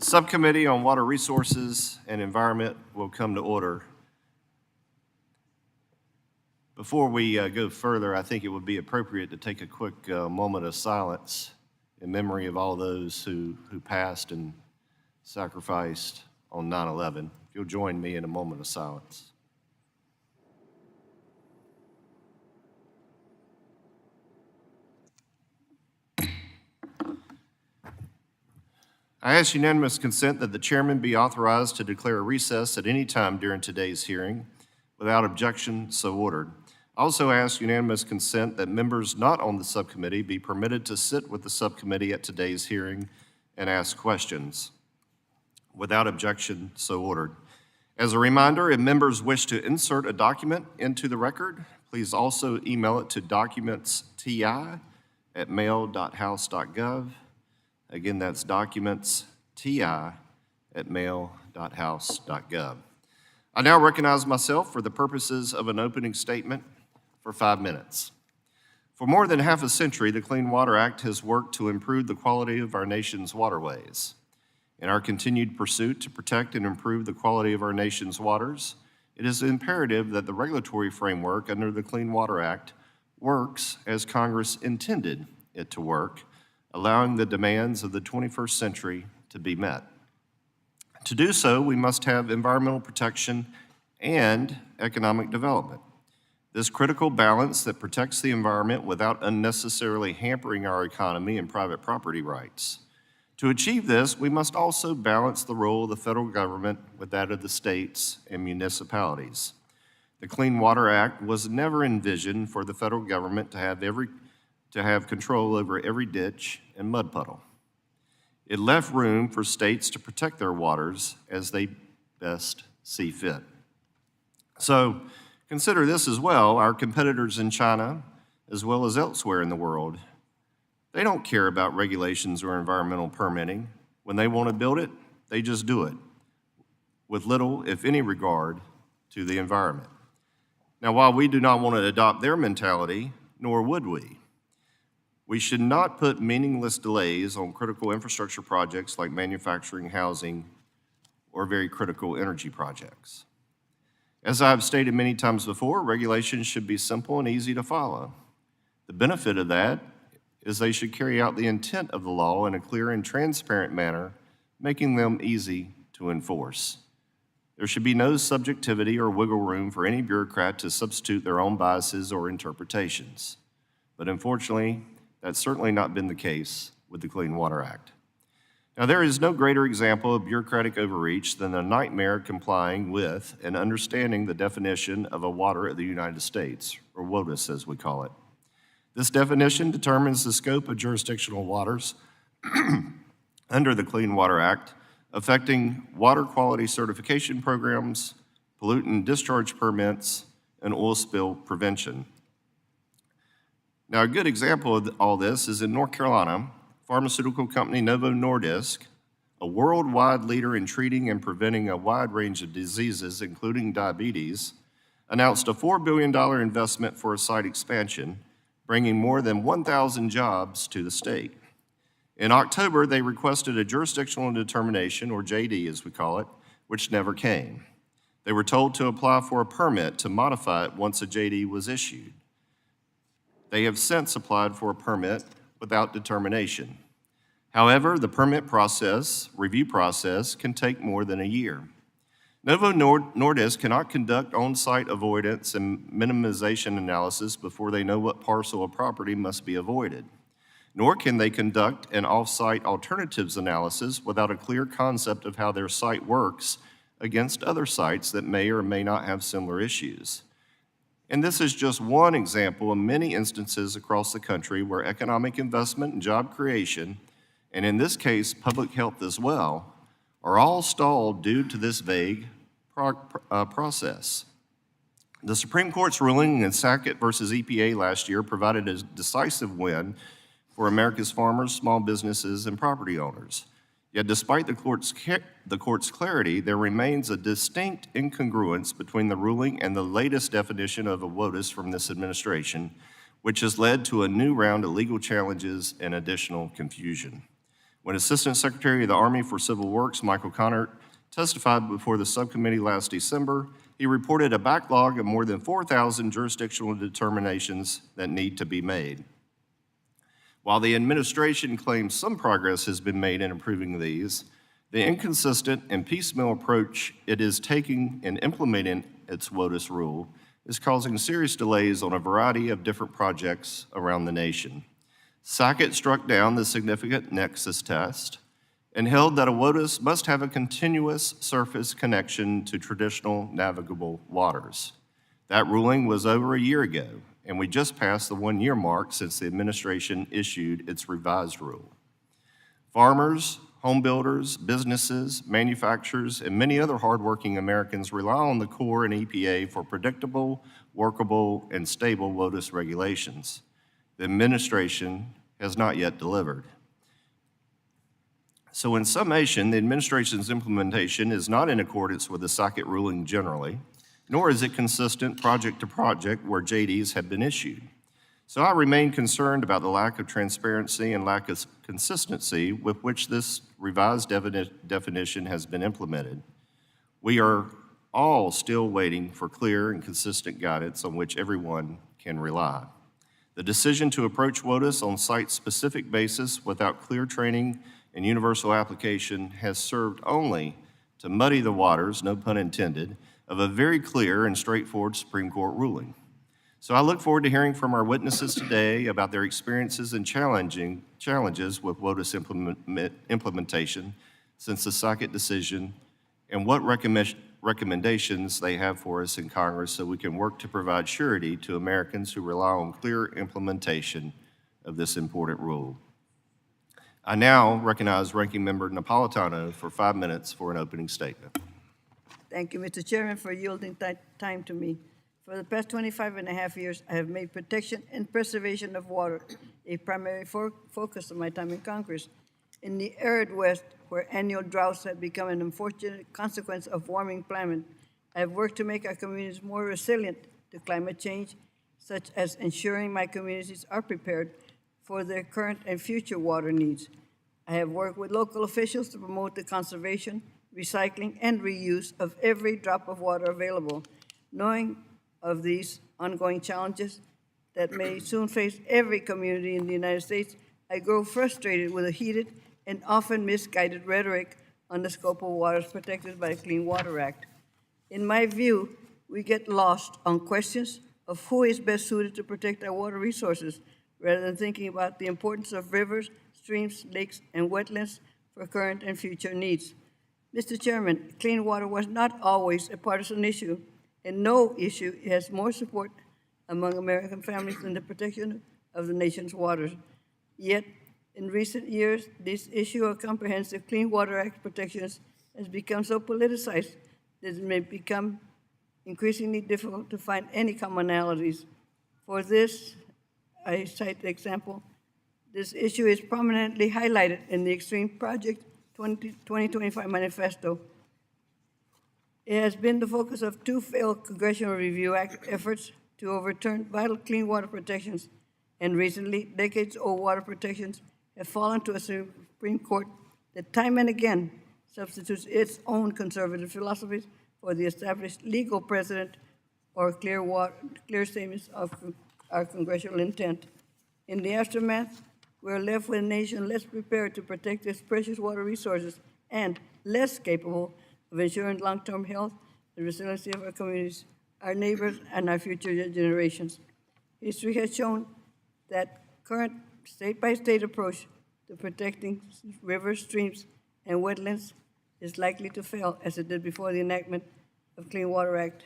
Subcommittee on Water Resources and Environment will come to order. Before we go further, I think it would be appropriate to take a quick moment of silence in memory of all those who passed and sacrificed on 9/11. If you'll join me in a moment of silence. I ask unanimous consent that the chairman be authorized to declare a recess at any time during today's hearing. Without objection, so ordered. I also ask unanimous consent that members not on the subcommittee be permitted to sit with the subcommittee at today's hearing and ask questions. Without objection, so ordered. As a reminder, if members wish to insert a document into the record, please also email it to documentsti@mail.house.gov. Again, that's documentsti@mail.house.gov. I now recognize myself for the purposes of an opening statement for 5 minutes. For more than half a century, the Clean Water Act has worked to improve the quality of our nation's waterways. In our continued pursuit to protect and improve the quality of our nation's waters, it is imperative that the regulatory framework under the Clean Water Act works as Congress intended it to work, allowing the demands of the 21st century to be met. To do so, we must have environmental protection and economic development. This critical balance that protects the environment without unnecessarily hampering our economy and private property rights. To achieve this, we must also balance the role of the federal government with that of the states and municipalities. The Clean Water Act was never envisioned for the federal government to have control over every ditch and mud puddle. It left room for states to protect their waters as they best see fit. So consider this as well. Our competitors in China, as well as elsewhere in the world, they don't care about regulations or environmental permitting. When they want to build it, they just do it, with little, if any, regard to the environment. Now, while we do not want to adopt their mentality, nor would we, we should not put meaningless delays on critical infrastructure projects like manufacturing, housing, or very critical energy projects. As I've stated many times before, regulations should be simple and easy to follow. The benefit of that is they should carry out the intent of the law in a clear and transparent manner, making them easy to enforce. There should be no subjectivity or wiggle room for any bureaucrat to substitute their own biases or interpretations. But unfortunately, that's certainly not been the case with the Clean Water Act. Now, there is no greater example of bureaucratic overreach than the nightmare complying with and understanding the definition of a water of the United States, or WOTUS as we call it. This definition determines the scope of jurisdictional waters under the Clean Water Act, affecting water quality certification programs, pollutant discharge permits, and oil spill prevention. Now, a good example of all this is in North Carolina. Pharmaceutical company Novo Nordisk, a worldwide leader in treating and preventing a wide range of diseases, including diabetes, announced a $4 billion investment for a site expansion, bringing more than 1,000 jobs to the state. In October, they requested a jurisdictional determination, or JD as we call it, which never came. They were told to apply for a permit to modify it once a JD was issued. They have since applied for a permit without determination. However, the permit review process, can take more than a year. Novo Nordisk cannot conduct on-site avoidance and minimization analysis before they know what parcel of property must be avoided, nor can they conduct an off-site alternatives analysis without a clear concept of how their site works against other sites that may or may not have similar issues. And this is just one example of many instances across the country where economic investment and job creation, and in this case, public health as well, are all stalled due to this vague process. The Supreme Court's ruling in Sackett versus EPA last year provided a decisive win for America's farmers, small businesses, and property owners. Yet despite the court's clarity, there remains a distinct incongruence between the ruling and the latest definition of a WOTUS from this administration, which has led to a new round of legal challenges and additional confusion. When Assistant Secretary of the Army for Civil Works, Michael Connert, testified before the subcommittee last December, he reported a backlog of more than 4,000 jurisdictional determinations that need to be made. While the administration claims some progress has been made in improving these, the inconsistent and piecemeal approach it is taking in implementing its WOTUS rule is causing serious delays on a variety of different projects around the nation. Sackett struck down the significant nexus test and held that a WOTUS must have a continuous surface connection to traditional navigable waters. That ruling was over a year ago, and we just passed the one-year mark since the administration issued its revised rule. Farmers, home builders, businesses, manufacturers, and many other hardworking Americans rely on the Corps and EPA for predictable, workable, and stable WOTUS regulations. The administration has not yet delivered. So in summation, the administration's implementation is not in accordance with the Sackett ruling generally, nor is it consistent project to project where JDs have been issued. So I remain concerned about the lack of transparency and lack of consistency with which this revised definition has been implemented. We are all still waiting for clear and consistent guidance on which everyone can rely. The decision to approach WOTUS on site-specific basis without clear training and universal application has served only to muddy the waters, no pun intended, of a very clear and straightforward Supreme Court ruling. So I look forward to hearing from our witnesses today about their experiences and challenges with WOTUS implementation since the Sackett decision and what recommendations they have for us in Congress so we can work to provide surety to Americans who rely on clear implementation of this important rule. I now recognize Ranking Member Napolitano for 5 minutes for an opening statement. Thank you, Mr. Chairman, for yielding time to me. For the past 25 and a half years, I have made protection and preservation of water a primary focus of my time in Congress. In the arid West, where annual droughts have become an unfortunate consequence of warming climate, I have worked to make our communities more resilient to climate change, such as ensuring my communities are prepared for their current and future water needs. I have worked with local officials to promote the conservation, recycling, and reuse of every drop of water available, knowing of these ongoing challenges that may soon face every community in the United States. I grow frustrated with the heated and often misguided rhetoric on the scope of waters protected by the Clean Water Act. In my view, we get lost on questions of who is best suited to protect our water resources, rather than thinking about the importance of rivers, streams, lakes, and wetlands for current and future needs. Mr. Chairman, clean water was not always a partisan issue, and no issue has more support among American families than the protection of the nation's waters. Yet, in recent years, this issue of comprehensive Clean Water Act protections has become so politicized that it may become increasingly difficult to find any commonalities. For this, I cite the example, this issue is prominently highlighted in the Extreme Project 2025 Manifesto. It has been the focus of 2 failed Congressional Review Act efforts to overturn vital clean water protections, and recently, decades-old water protections have fallen to a Supreme Court that time and again substitutes its own conservative philosophies for the established legal precedent or clear statements of our congressional intent. In the aftermath, we're left with a nation less prepared to protect its precious water resources and less capable of ensuring long-term health and resiliency of our communities, our neighbors, and our future generations. History has shown that current state-by-state approach to protecting rivers, streams, and wetlands is likely to fail, as it did before the enactment of Clean Water Act.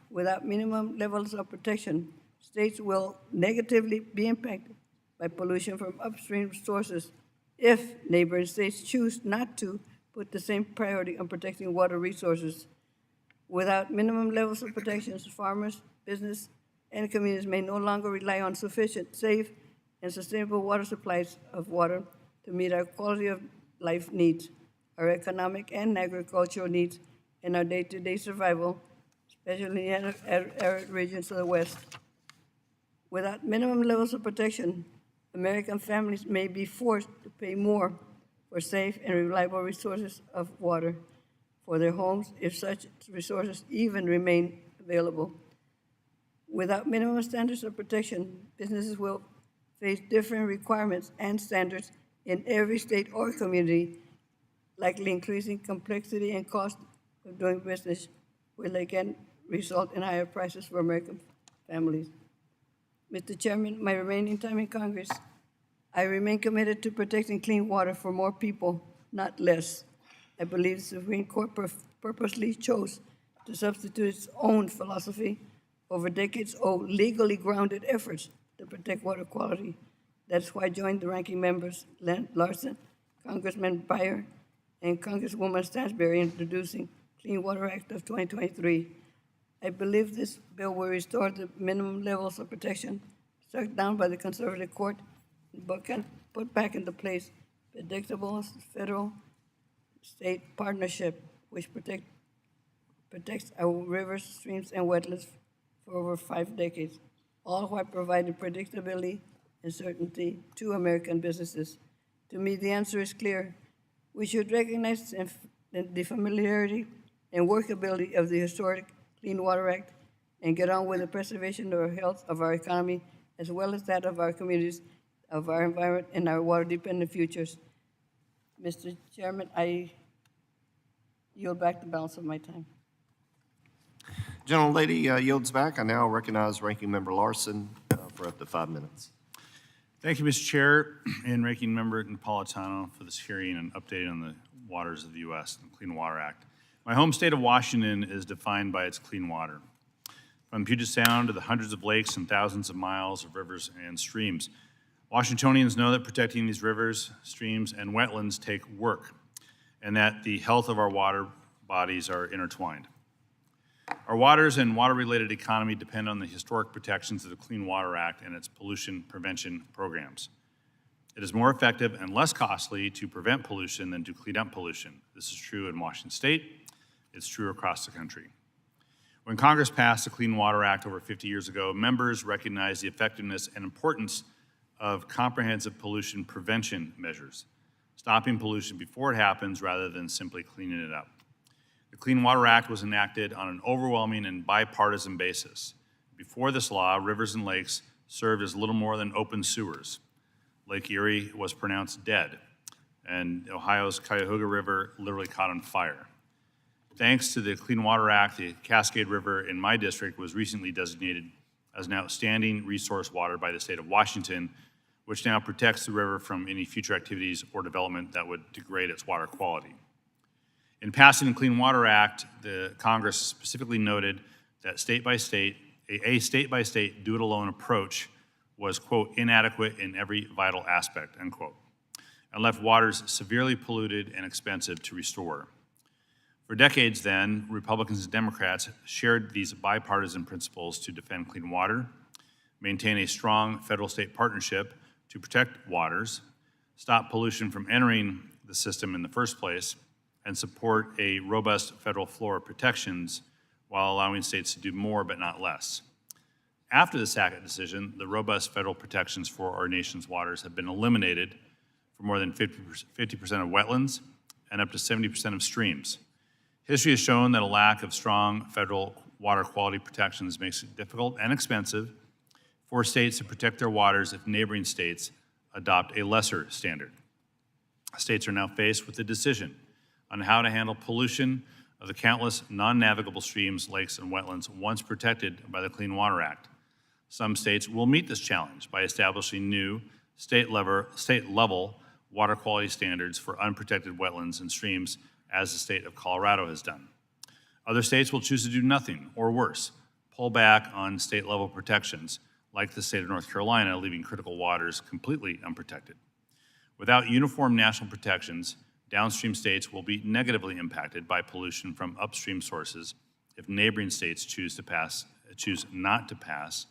Without minimum levels of protection, states will negatively be impacted by pollution from upstream sources if neighboring states choose not to put the same priority on protecting water resources. Without minimum levels of protections, farmers, business, and communities may no longer rely on sufficient, safe, and sustainable water supplies of water to meet our quality of life needs, our economic and agricultural needs, and our day-to-day survival, especially in arid regions of the West. Without minimum levels of protection, American families may be forced to pay more for safe and reliable resources of water for their homes, if such resources even remain available. Without minimum standards of protection, businesses will face different requirements and standards in every state or community, likely increasing complexity and cost of doing business, will again result in higher prices for American families. Mr. Chairman, my remaining time in Congress, I remain committed to protecting clean water for more people, not less. I believe the Supreme Court purposely chose to substitute its own philosophy over decades-old legally grounded efforts to protect water quality. That's why I joined the ranking members, Len Larson, Congressman Beyer, and Congresswoman Stansberry in introducing Clean Water Act of 2023. I believe this bill will restore the minimum levels of protection struck down by the conservative court, but can put back into place predictable federal-state partnership which protects our rivers, streams, and wetlands for over 5 decades, all while providing predictability and certainty to American businesses. To me, the answer is clear. We should recognize the familiarity and workability of the historic Clean Water Act and get on with the preservation of our health, of our economy, as well as that of our communities, of our environment, and our water-dependent futures. Mr. Chairman, I yield back the balance of my time. Gentlelady yields back. I now recognize Ranking Member Larson for up to 5 minutes. Thank you, Mr. Chair and Ranking Member Napolitano for this hearing and update on the waters of the U.S. and the Clean Water Act. My home state of Washington is defined by its clean water. From Puget Sound to the hundreds of lakes and thousands of miles of rivers and streams, Washingtonians know that protecting these rivers, streams, and wetlands take work, and that the health of our water bodies are intertwined. Our waters and water-related economy depend on the historic protections of the Clean Water Act and its pollution prevention programs. It is more effective and less costly to prevent pollution than to clean up pollution. This is true in Washington State. It's true across the country. When Congress passed the Clean Water Act over 50 years ago, members recognized the effectiveness and importance of comprehensive pollution prevention measures, stopping pollution before it happens rather than simply cleaning it up. The Clean Water Act was enacted on an overwhelming and bipartisan basis. Before this law, rivers and lakes served as little more than open sewers. Lake Erie was pronounced dead, and Ohio's Cuyahoga River literally caught on fire. Thanks to the Clean Water Act, the Cascade River in my district was recently designated as an outstanding resource water by the state of Washington, which now protects the river from any future activities or development that would degrade its water quality. In passing the Clean Water Act, the Congress specifically noted that a state-by-state do-it-alone approach was, quote, inadequate in every vital aspect, end quote, and left waters severely polluted and expensive to restore. For decades then, Republicans and Democrats shared these bipartisan principles to defend clean water, maintain a strong federal-state partnership to protect waters, stop pollution from entering the system in the first place, and support a robust federal floor of protections while allowing states to do more but not less. After the Sackett decision, the robust federal protections for our nation's waters have been eliminated for more than 50% of wetlands and up to 70% of streams. History has shown that a lack of strong federal water quality protections makes it difficult and expensive for states to protect their waters if neighboring states adopt a lesser standard. States are now faced with a decision on how to handle pollution of the countless non-navigable streams, lakes, and wetlands once protected by the Clean Water Act. Some states will meet this challenge by establishing new state-level water quality standards for unprotected wetlands and streams, as the state of Colorado has done. Other states will choose to do nothing, or worse, pull back on state-level protections, like the state of North Carolina, leaving critical waters completely unprotected. Without uniform national protections, downstream states will be negatively impacted by pollution from upstream sources if neighboring states choose not to pass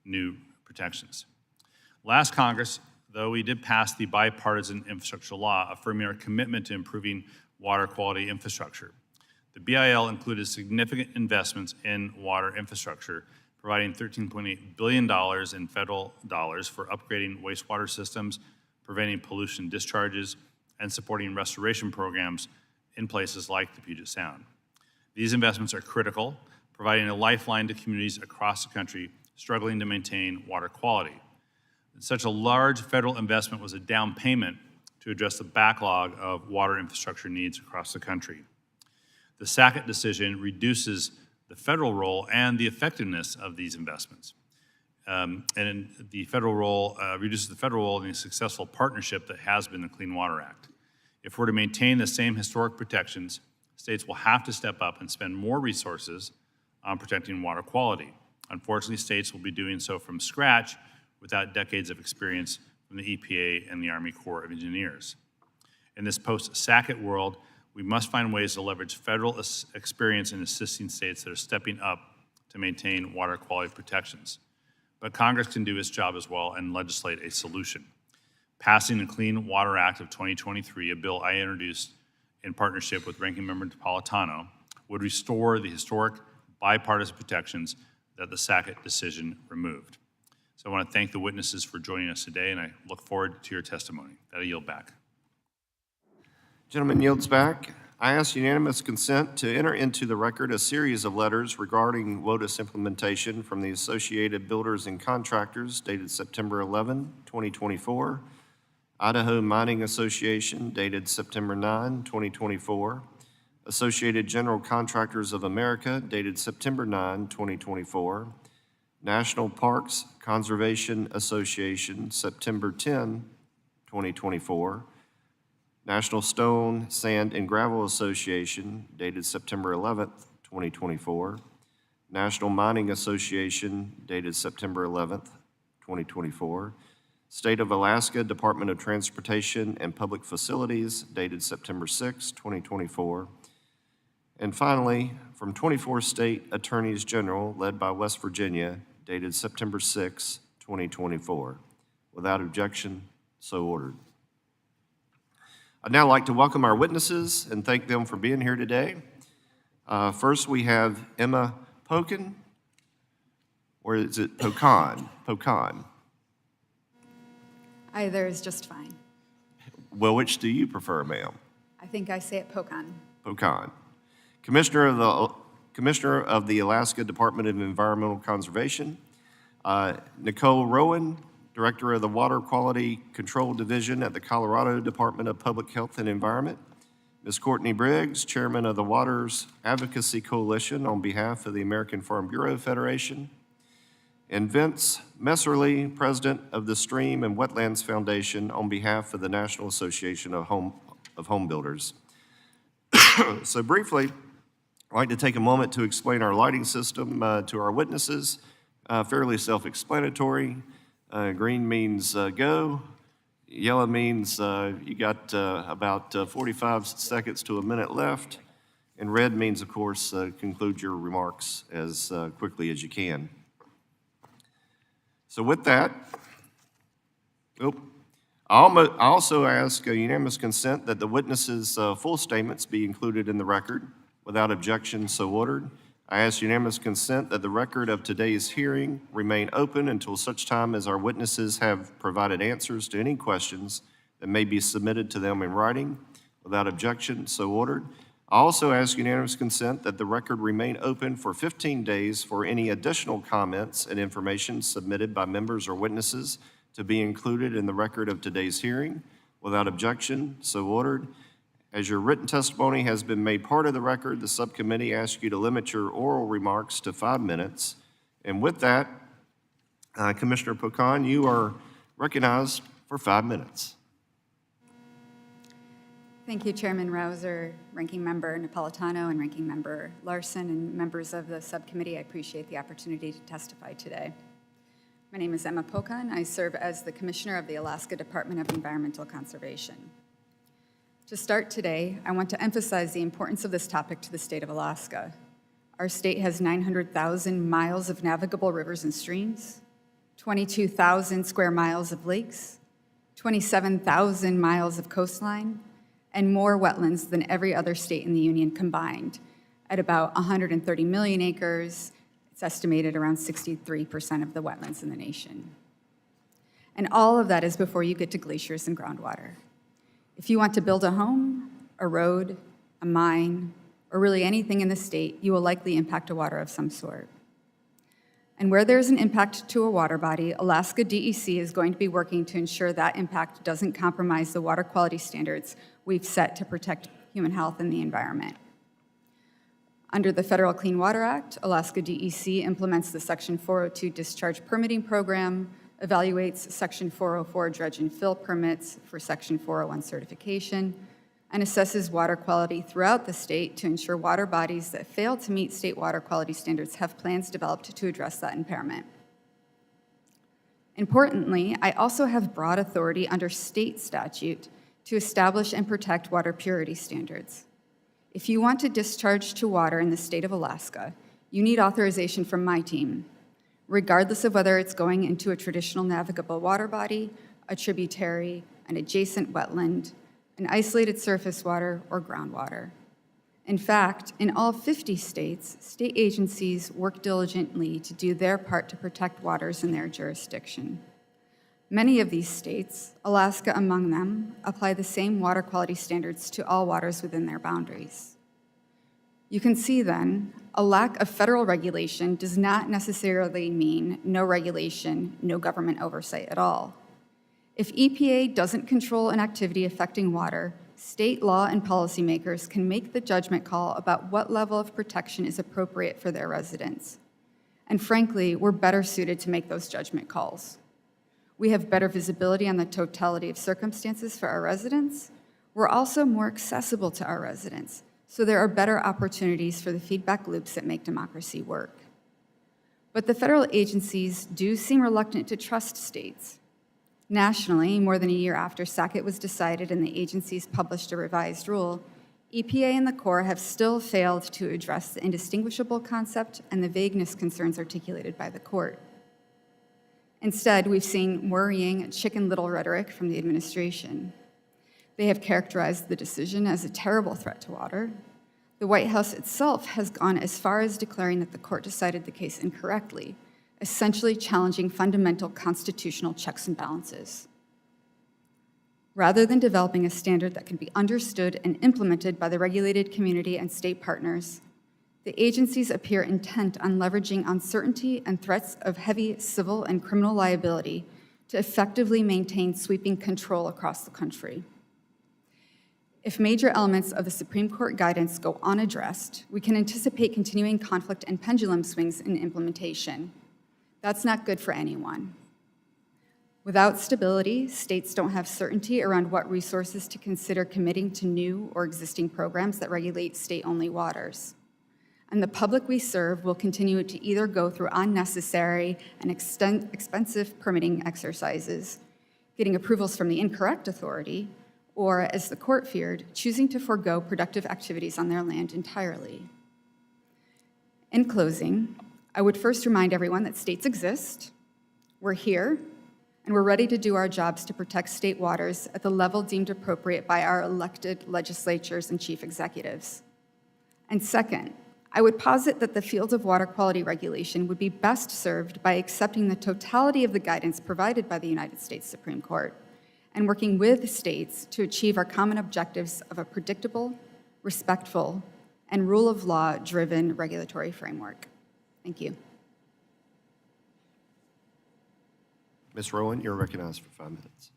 new protections. Last Congress, though, we did pass the bipartisan infrastructure law, affirming our commitment to improving water quality infrastructure. The BIL included significant investments in water infrastructure, providing $13.8 billion in federal dollars for upgrading wastewater systems, preventing pollution discharges, and supporting restoration programs in places like the Puget Sound. These investments are critical, providing a lifeline to communities across the country struggling to maintain water quality. Such a large federal investment was a down payment to address the backlog of water infrastructure needs across the country. The Sackett decision reduces the federal role and the effectiveness of these investments. And the federal role reduces the federal role in the successful partnership that has been the Clean Water Act. If we're to maintain the same historic protections, states will have to step up and spend more resources on protecting water quality. Unfortunately, states will be doing so from scratch without decades of experience from the EPA and the Army Corps of Engineers. In this post-Sackett world, we must find ways to leverage federal experience in assisting states that are stepping up to maintain water quality protections. But Congress can do its job as well and legislate a solution. Passing the Clean Water Act of 2023, a bill I introduced in partnership with Ranking Member Napolitano, would restore the historic bipartisan protections that the Sackett decision removed. So I want to thank the witnesses for joining us today, and I look forward to your testimony. That'll yield back. Gentleman yields back. I ask unanimous consent to enter into the record a series of letters regarding WOTUS implementation from the Associated Builders and Contractors dated September 11, 2024, Idaho Mining Association dated September 9, 2024, Associated General Contractors of America dated September 9, 2024, National Parks Conservation Association, September 10, 2024, National Stone, Sand, and Gravel Association, dated September 11th, 2024, National Mining Association, dated September 11th, 2024, State of Alaska Department of Transportation and Public Facilities, dated September 6, 2024, and finally, from 24 state attorneys general led by West Virginia, dated September 6, 2024. Without objection, so ordered. I'd now like to welcome our witnesses and thank them for being here today. First, we have Emma Pocan, or is it Pocan? Pocan. Either is just fine. Well, which do you prefer, ma'am? I think I say it Pocan. Pocan. Commissioner of the Alaska Department of Environmental Conservation, Nicole Rowan, Director of the Water Quality Control Division at the Colorado Department of Public Health and Environment, Ms. Courtney Briggs, Chairman of the Waters Advocacy Coalition on behalf of the American Farm Bureau Federation, and Vince Messerly, President of the Stream and Wetlands Foundation on behalf of the National Association of Home Builders. So briefly, I'd like to take a moment to explain our lighting system to our witnesses. Fairly self-explanatory. Green means go. Yellow means you got about 45 seconds to a minute left. And red means, of course, conclude your remarks as quickly as you can. So with that, I also ask unanimous consent that the witnesses' full statements be included in the record. Without objection, so ordered. I ask unanimous consent that the record of today's hearing remain open until such time as our witnesses have provided answers to any questions that may be submitted to them in writing. Without objection, so ordered. I also ask unanimous consent that the record remain open for 15 days for any additional comments and information submitted by members or witnesses to be included in the record of today's hearing. Without objection, so ordered. As your written testimony has been made part of the record, the subcommittee asks you to limit your oral remarks to 5 minutes. And with that, Commissioner Pocan, you are recognized for 5 minutes. Thank you, Chairman Rouser, Ranking Member Napolitano, and Ranking Member Larson, and members of the subcommittee. I appreciate the opportunity to testify today. My name is Emma Pocan. I serve as the Commissioner of the Alaska Department of Environmental Conservation. To start today, I want to emphasize the importance of this topic to the state of Alaska. Our state has 900,000 miles of navigable rivers and streams, 22,000 square miles of lakes, 27,000 miles of coastline, and more wetlands than every other state in the union combined, at about 130 million acres. It's estimated around 63% of the wetlands in the nation. And all of that is before you get to glaciers and groundwater. If you want to build a home, a road, a mine, or really anything in the state, you will likely impact a water of some sort. And where there's an impact to a water body, Alaska DEC is going to be working to ensure that impact doesn't compromise the water quality standards we've set to protect human health and the environment. Under the Federal Clean Water Act, Alaska DEC implements the Section 402 discharge permitting program, evaluates Section 404 dredge and fill permits for Section 401 certification, and assesses water quality throughout the state to ensure water bodies that fail to meet state water quality standards have plans developed to address that impairment. Importantly, I also have broad authority under state statute to establish and protect water purity standards. If you want to discharge to water in the state of Alaska, you need authorization from my team, regardless of whether it's going into a traditional navigable water body, a tributary, an adjacent wetland, an isolated surface water, or groundwater. In fact, in all 50 states, state agencies work diligently to do their part to protect waters in their jurisdiction. Many of these states, Alaska among them, apply the same water quality standards to all waters within their boundaries. You can see then, a lack of federal regulation does not necessarily mean no regulation, no government oversight at all. If EPA doesn't control an activity affecting water, state law and policymakers can make the judgment call about what level of protection is appropriate for their residents. And frankly, we're better suited to make those judgment calls. We have better visibility on the totality of circumstances for our residents. We're also more accessible to our residents, so there are better opportunities for the feedback loops that make democracy work. But the federal agencies do seem reluctant to trust states. Nationally, more than a year after Sackett was decided and the agencies published a revised rule, EPA and the Corps have still failed to address the indistinguishable concept and the vagueness concerns articulated by the court. Instead, we've seen worrying Chicken Little rhetoric from the administration. They have characterized the decision as a terrible threat to water. The White House itself has gone as far as declaring that the court decided the case incorrectly, essentially challenging fundamental constitutional checks and balances. Rather than developing a standard that can be understood and implemented by the regulated community and state partners, the agencies appear intent on leveraging uncertainty and threats of heavy civil and criminal liability to effectively maintain sweeping control across the country. If major elements of the Supreme Court guidance go unaddressed, we can anticipate continuing conflict and pendulum swings in implementation. That's not good for anyone. Without stability, states don't have certainty around what resources to consider committing to new or existing programs that regulate state-only waters. And the public we serve will continue to either go through unnecessary and expensive permitting exercises, getting approvals from the incorrect authority, or, as the court feared, choosing to forego productive activities on their land entirely. In closing, I would first remind everyone that states exist, we're here, and we're ready to do our jobs to protect state waters at the level deemed appropriate by our elected legislatures and chief executives. And second, I would posit that the field of water quality regulation would be best served by accepting the totality of the guidance provided by the United States Supreme Court and working with states to achieve our common objectives of a predictable, respectful, and rule of law-driven regulatory framework. Thank you. Ms. Rowan, you're recognized for 5 minutes.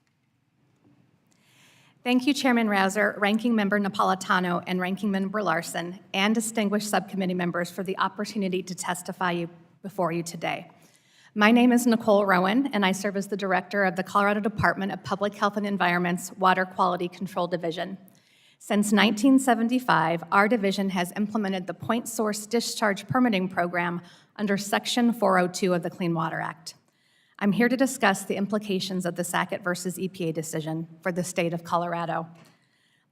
Thank you, Chairman Rouser, Ranking Member Napolitano, and Ranking Member Larson, and distinguished subcommittee members for the opportunity to testify before you today. My name is Nicole Rowan, and I serve as the Director of the Colorado Department of Public Health and Environment's Water Quality Control Division. Since 1975, our division has implemented the Point Source Discharge Permitting Program under Section 402 of the Clean Water Act. I'm here to discuss the implications of the Sackett versus EPA decision for the state of Colorado.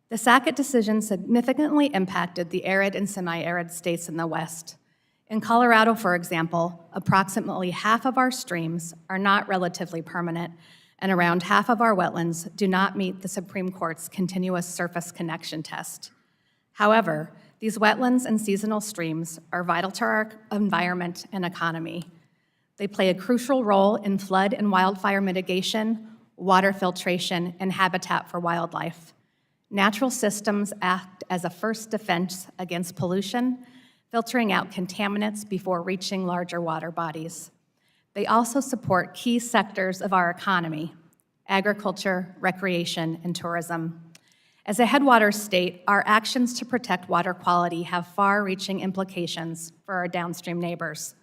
The Sackett decision significantly impacted the arid and semi-arid states in the West. In Colorado, for example, approximately half of our streams are not relatively permanent, and around half of our wetlands do not meet the Supreme Court's continuous surface connection test. However, these wetlands and seasonal streams are vital to our environment and economy. They play a crucial role in flood and wildfire mitigation, water filtration, and habitat for wildlife. Natural systems act as a first defense against pollution, filtering out contaminants before reaching larger water bodies. They also support key sectors of our economy: agriculture, recreation, and tourism. As a headwaters state, our actions to protect water quality have far-reaching implications for our downstream neighbors.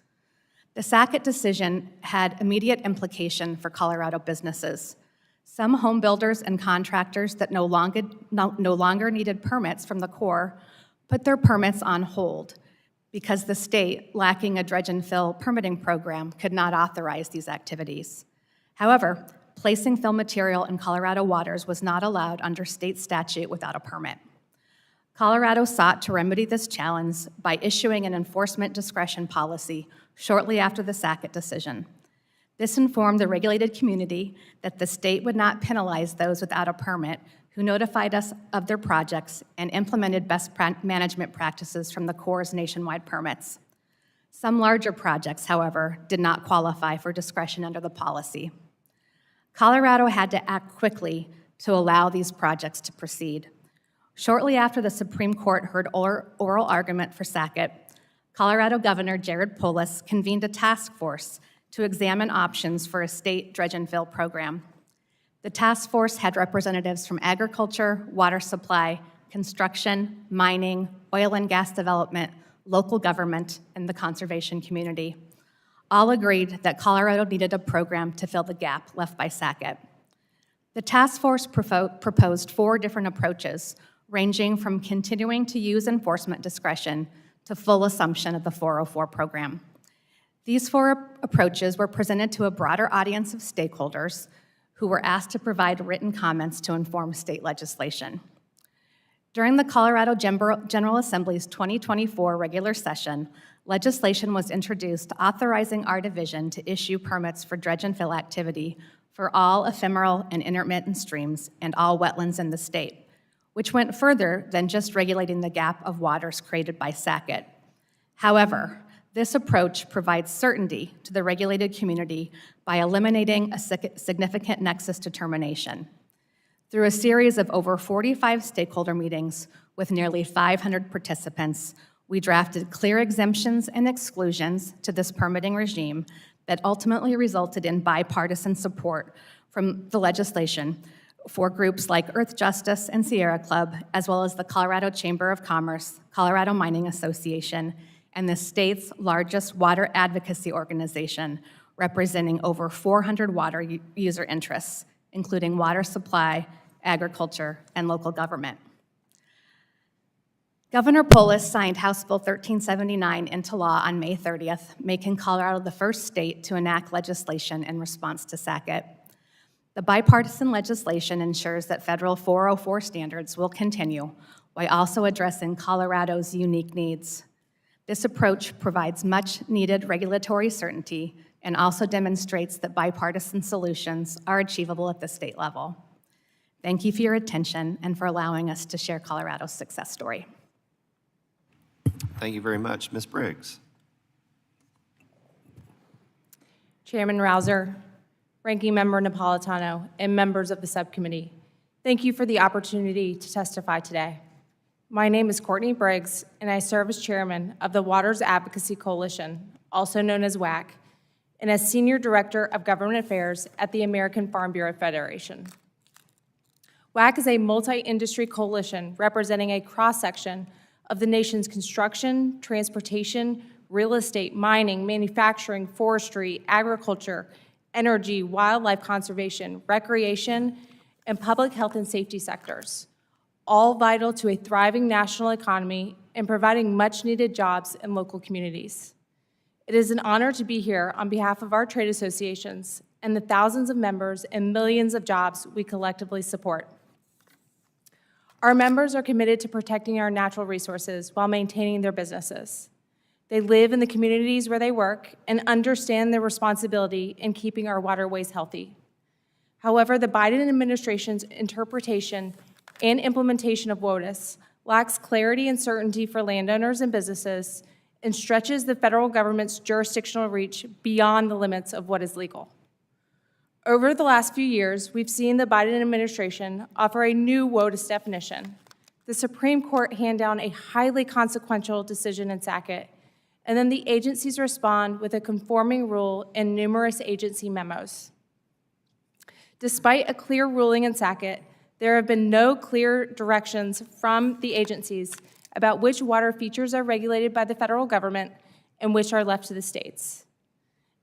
The Sackett decision had immediate implication for Colorado businesses. Some home builders and contractors that no longer needed permits from the Corps put their permits on hold because the state, lacking a dredge and fill permitting program, could not authorize these activities. However, placing fill material in Colorado waters was not allowed under state statute without a permit. Colorado sought to remedy this challenge by issuing an enforcement discretion policy shortly after the Sackett decision. This informed the regulated community that the state would not penalize those without a permit who notified us of their projects and implemented best management practices from the Corps' nationwide permits. Some larger projects, however, did not qualify for discretion under the policy. Colorado had to act quickly to allow these projects to proceed. Shortly after the Supreme Court heard oral argument for Sackett, Colorado Governor Jared Polis convened a task force to examine options for a state dredge and fill program. The task force had representatives from agriculture, water supply, construction, mining, oil and gas development, local government, and the conservation community. All agreed that Colorado needed a program to fill the gap left by Sackett. The task force proposed 4 different approaches, ranging from continuing to use enforcement discretion to full assumption of the 404 program. These 4 approaches were presented to a broader audience of stakeholders who were asked to provide written comments to inform state legislation. During the Colorado General Assembly's 2024 regular session, legislation was introduced authorizing our division to issue permits for dredge and fill activity for all ephemeral and intermittent streams and all wetlands in the state, which went further than just regulating the gap of waters created by Sackett. However, this approach provides certainty to the regulated community by eliminating a significant nexus determination. Through a series of over 45 stakeholder meetings with nearly 500 participants, we drafted clear exemptions and exclusions to this permitting regime that ultimately resulted in bipartisan support from the legislation for groups like Earth Justice and Sierra Club, as well as the Colorado Chamber of Commerce, Colorado Mining Association, and the state's largest water advocacy organization, representing over 400 water user interests, including water supply, agriculture, and local government. Governor Polis signed House Bill 1379 into law on May 30th, making Colorado the first state to enact legislation in response to Sackett. The bipartisan legislation ensures that federal 404 standards will continue while also addressing Colorado's unique needs. This approach provides much-needed regulatory certainty and also demonstrates that bipartisan solutions are achievable at the state level. Thank you for your attention and for allowing us to share Colorado's success story. Thank you very much. Ms. Briggs. Chairman Rouser, Ranking Member Napolitano, and members of the subcommittee, thank you for the opportunity to testify today. My name is Courtney Briggs, and I serve as chairman of the Waters Advocacy Coalition, also known as WACK, and as Senior Director of Government Affairs at the American Farm Bureau Federation. WACK is a multi-industry coalition representing a cross-section of the nation's construction, transportation, real estate, mining, manufacturing, forestry, agriculture, energy, wildlife conservation, recreation, and public health and safety sectors, all vital to a thriving national economy and providing much-needed jobs in local communities. It is an honor to be here on behalf of our trade associations and the thousands of members and millions of jobs we collectively support. Our members are committed to protecting our natural resources while maintaining their businesses. They live in the communities where they work and understand their responsibility in keeping our waterways healthy. However, the Biden administration's interpretation and implementation of WOTUS lacks clarity and certainty for landowners and businesses and stretches the federal government's jurisdictional reach beyond the limits of what is legal. Over the last few years, we've seen the Biden administration offer a new WOTUS definition. The Supreme Court hand down a highly consequential decision in Sackett, and then the agencies respond with a conforming rule and numerous agency memos. Despite a clear ruling in Sackett, there have been no clear directions from the agencies about which water features are regulated by the federal government and which are left to the states.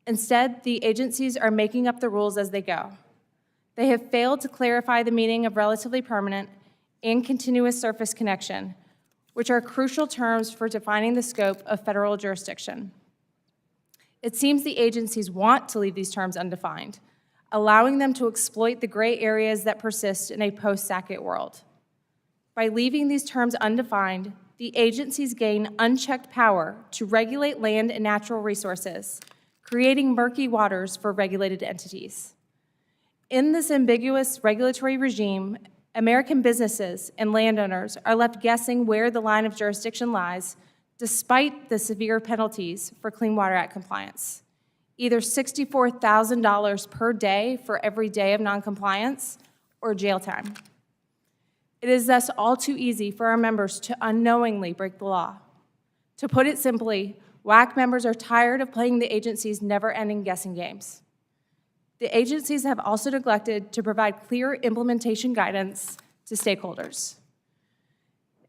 Instead, the agencies are making up the rules as they go. They have failed to clarify the meaning of relatively permanent and continuous surface connection, which are crucial terms for defining the scope of federal jurisdiction. It seems the agencies want to leave these terms undefined, allowing them to exploit the gray areas that persist in a post-Sackett world. By leaving these terms undefined, the agencies gain unchecked power to regulate land and natural resources, creating murky waters for regulated entities. In this ambiguous regulatory regime, American businesses and landowners are left guessing where the line of jurisdiction lies, despite the severe penalties for Clean Water Act compliance. Either $64,000 per day for every day of noncompliance or jail time. It is thus all too easy for our members to unknowingly break the law. To put it simply, WACK members are tired of playing the agency's never-ending guessing games. The agencies have also neglected to provide clear implementation guidance to stakeholders.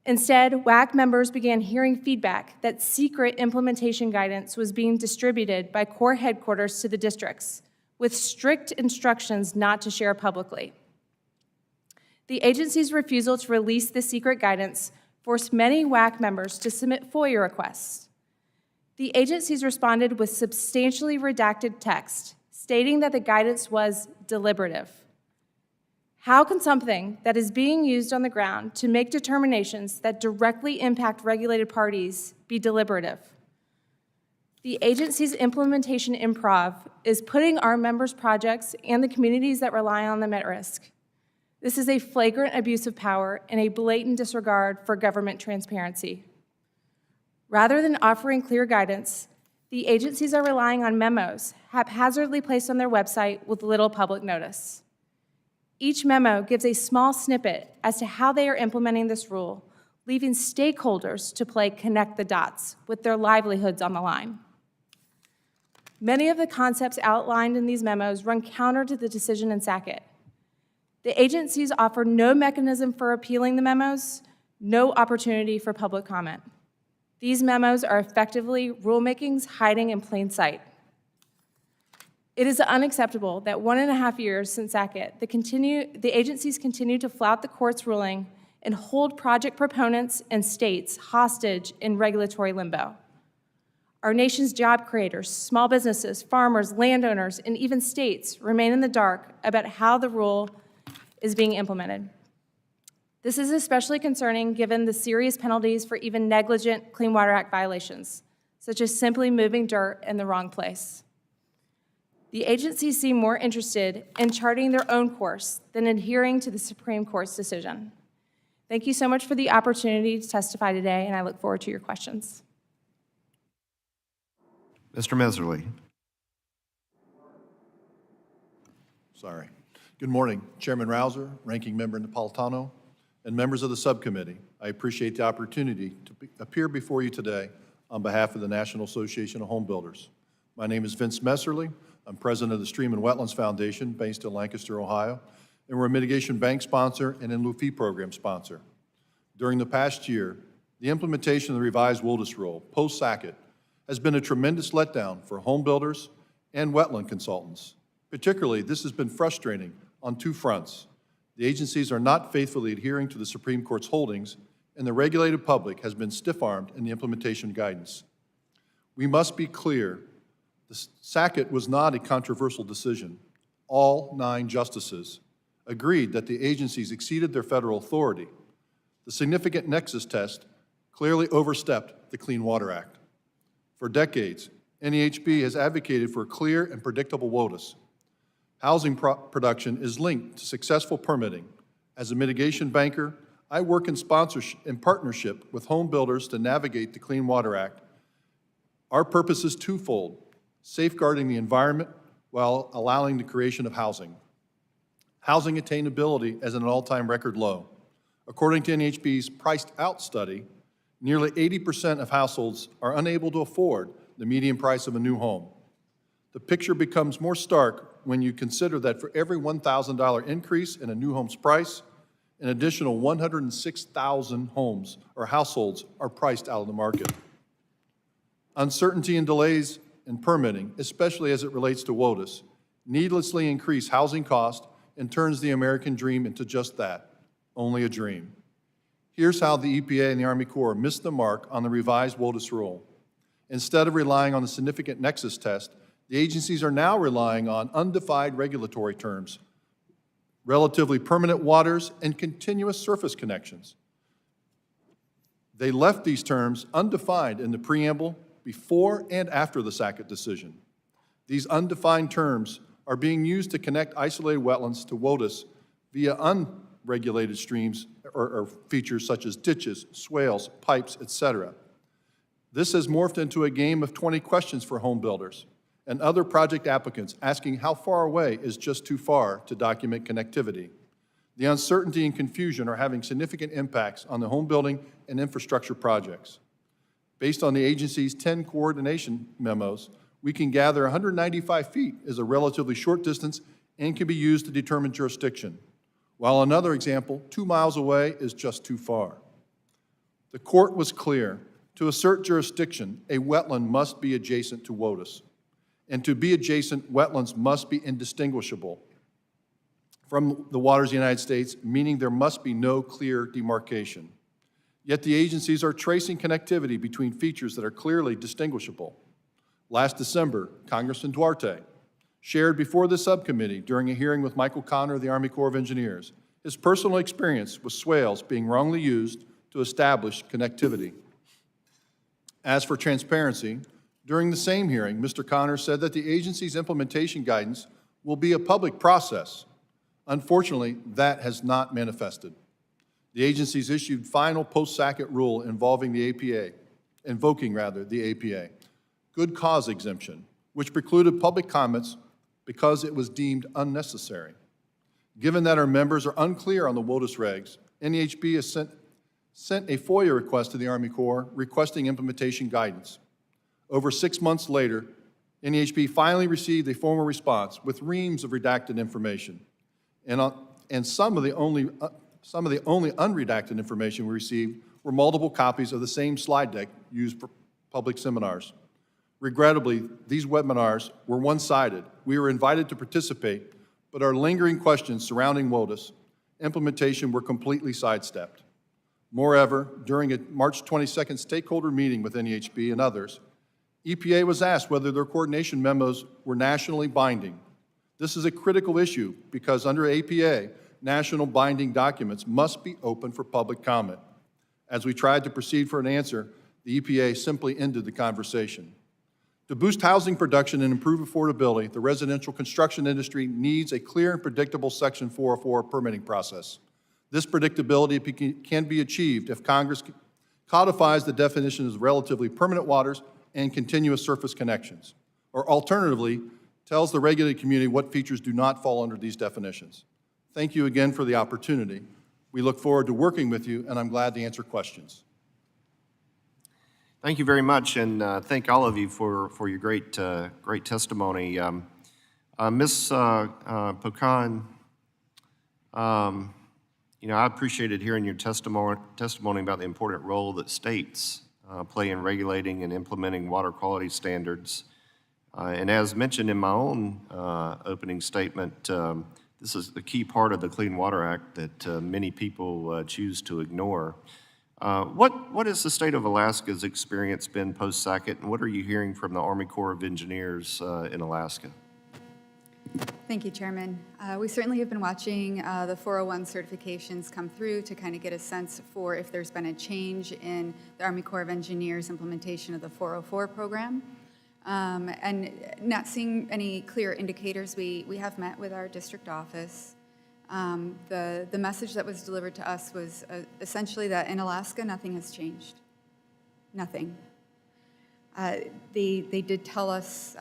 Instead, WACK members began hearing feedback that secret implementation guidance was being distributed by Corps headquarters to the districts, with strict instructions not to share publicly. The agency's refusal to release the secret guidance forced many WACK members to submit FOIA requests. The agencies responded with substantially redacted text, stating that the guidance was deliberative. How can something that is being used on the ground to make determinations that directly impact regulated parties be deliberative? The agency's implementation improv is putting our members' projects and the communities that rely on them at risk. This is a flagrant abuse of power and a blatant disregard for government transparency. Rather than offering clear guidance, the agencies are relying on memos haphazardly placed on their website with little public notice. Each memo gives a small snippet as to how they are implementing this rule, leaving stakeholders to play connect the dots with their livelihoods on the line. Many of the concepts outlined in these memos run counter to the decision in Sackett. The agencies offer no mechanism for appealing the memos, no opportunity for public comment. These memos are effectively rulemakings hiding in plain sight. It is unacceptable that 1.5 years since Sackett, the agencies continue to flout the court's ruling and hold project proponents and states hostage in regulatory limbo. Our nation's job creators, small businesses, farmers, landowners, and even states remain in the dark about how the rule is being implemented. This is especially concerning given the serious penalties for even negligent Clean Water Act violations, such as simply moving dirt in the wrong place. The agencies seem more interested in charting their own course than adhering to the Supreme Court's decision. Thank you so much for the opportunity to testify today, and I look forward to your questions. Mr. Messerly. Sorry. Good morning, Chairman Rouser, Ranking Member Napolitano, and members of the subcommittee. I appreciate the opportunity to appear before you today on behalf of the National Association of Home Builders. My name is Vince Messerly. I'm president of the Stream and Wetlands Foundation based in Lancaster, Ohio, and we're a mitigation bank sponsor and in lieu fee program sponsor. During the past year, the implementation of the revised WOTUS rule, Post-Sackett, has been a tremendous letdown for home builders and wetland consultants. Particularly, this has been frustrating on two fronts. The agencies are not faithfully adhering to the Supreme Court's holdings, and the regulated public has been stiff-armed in the implementation guidance. We must be clear, the Sackett was not a controversial decision. All 9 justices agreed that the agencies exceeded their federal authority. The significant nexus test clearly overstepped the Clean Water Act. For decades, NAHB has advocated for a clear and predictable WOTUS. Housing production is linked to successful permitting. As a mitigation banker, I work in partnership with home builders to navigate the Clean Water Act. Our purpose is twofold: safeguarding the environment while allowing the creation of housing. Housing attainability is at an all-time record low. According to NAHB's Priced Out study, nearly 80% of households are unable to afford the median price of a new home. The picture becomes more stark when you consider that for every $1,000 increase in a new home's price, an additional 106,000 homes or households are priced out of the market. Uncertainty and delays in permitting, especially as it relates to WOTUS, needlessly increase housing costs and turns the American dream into just that, only a dream. Here's how the EPA and the Army Corps missed the mark on the revised WOTUS rule. Instead of relying on the significant nexus test, the agencies are now relying on undefined regulatory terms, relatively permanent waters, and continuous surface connections. They left these terms undefined in the preamble before and after the Sackett decision. These undefined terms are being used to connect isolated wetlands to WOTUS via unregulated streams or features such as ditches, swales, pipes, etc. This has morphed into a game of 20 questions for home builders and other project applicants asking how far away is just too far to document connectivity. The uncertainty and confusion are having significant impacts on the home building and infrastructure projects. Based on the agency's 10 coordination memos, we can gather 195 feet is a relatively short distance and can be used to determine jurisdiction, while another example, 2 miles away, is just too far. The court was clear. To assert jurisdiction, a wetland must be adjacent to WOTUS. And to be adjacent, wetlands must be indistinguishable from the waters of the United States, meaning there must be no clear demarcation. Yet the agencies are tracing connectivity between features that are clearly distinguishable. Last December, Congressman Duarte shared before the subcommittee during a hearing with Michael Connor of the Army Corps of Engineers his personal experience with swales being wrongly used to establish connectivity. As for transparency, during the same hearing, Mr. Connor said that the agency's implementation guidance will be a public process. Unfortunately, that has not manifested. The agency's issued final post-Sackett rule invoking the APA, good cause exemption, which precluded public comments because it was deemed unnecessary. Given that our members are unclear on the WOTUS regs, NAHB has sent a FOIA request to the Army Corps requesting implementation guidance. Over 6 months later, NAHB finally received a formal response with reams of redacted information. And some of the only unredacted information we received were multiple copies of the same slide deck used for public seminars. Regrettably, these webinars were one-sided. We were invited to participate, but our lingering questions surrounding WOTUS implementation were completely sidestepped. Moreover, during a March 22nd stakeholder meeting with NAHB and others, EPA was asked whether their coordination memos were nationally binding. This is a critical issue because under APA, national binding documents must be open for public comment. As we tried to proceed for an answer, the EPA simply ended the conversation. To boost housing production and improve affordability, the residential construction industry needs a clear and predictable Section 404 permitting process. This predictability can be achieved if Congress codifies the definitions of relatively permanent waters and continuous surface connections, or alternatively, tells the regulated community what features do not fall under these definitions. Thank you again for the opportunity. We look forward to working with you, and I'm glad to answer questions. Thank you very much, and thank all of you for your great testimony. Ms. Pocan, I appreciated hearing your testimony about the important role that states play in regulating and implementing water quality standards. And as mentioned in my own opening statement, this is the key part of the Clean Water Act that many people choose to ignore. What has the state of Alaska's experience been post-Sackett, and what are you hearing from the Army Corps of Engineers in Alaska? Thank you, Chairman. We certainly have been watching the 401 certifications come through to kind of get a sense for if there's been a change in the Army Corps of Engineers implementation of the 404 program. And not seeing any clear indicators, we have met with our district office. The message that was delivered to us was essentially that in Alaska, nothing has changed. Nothing. They did tell us,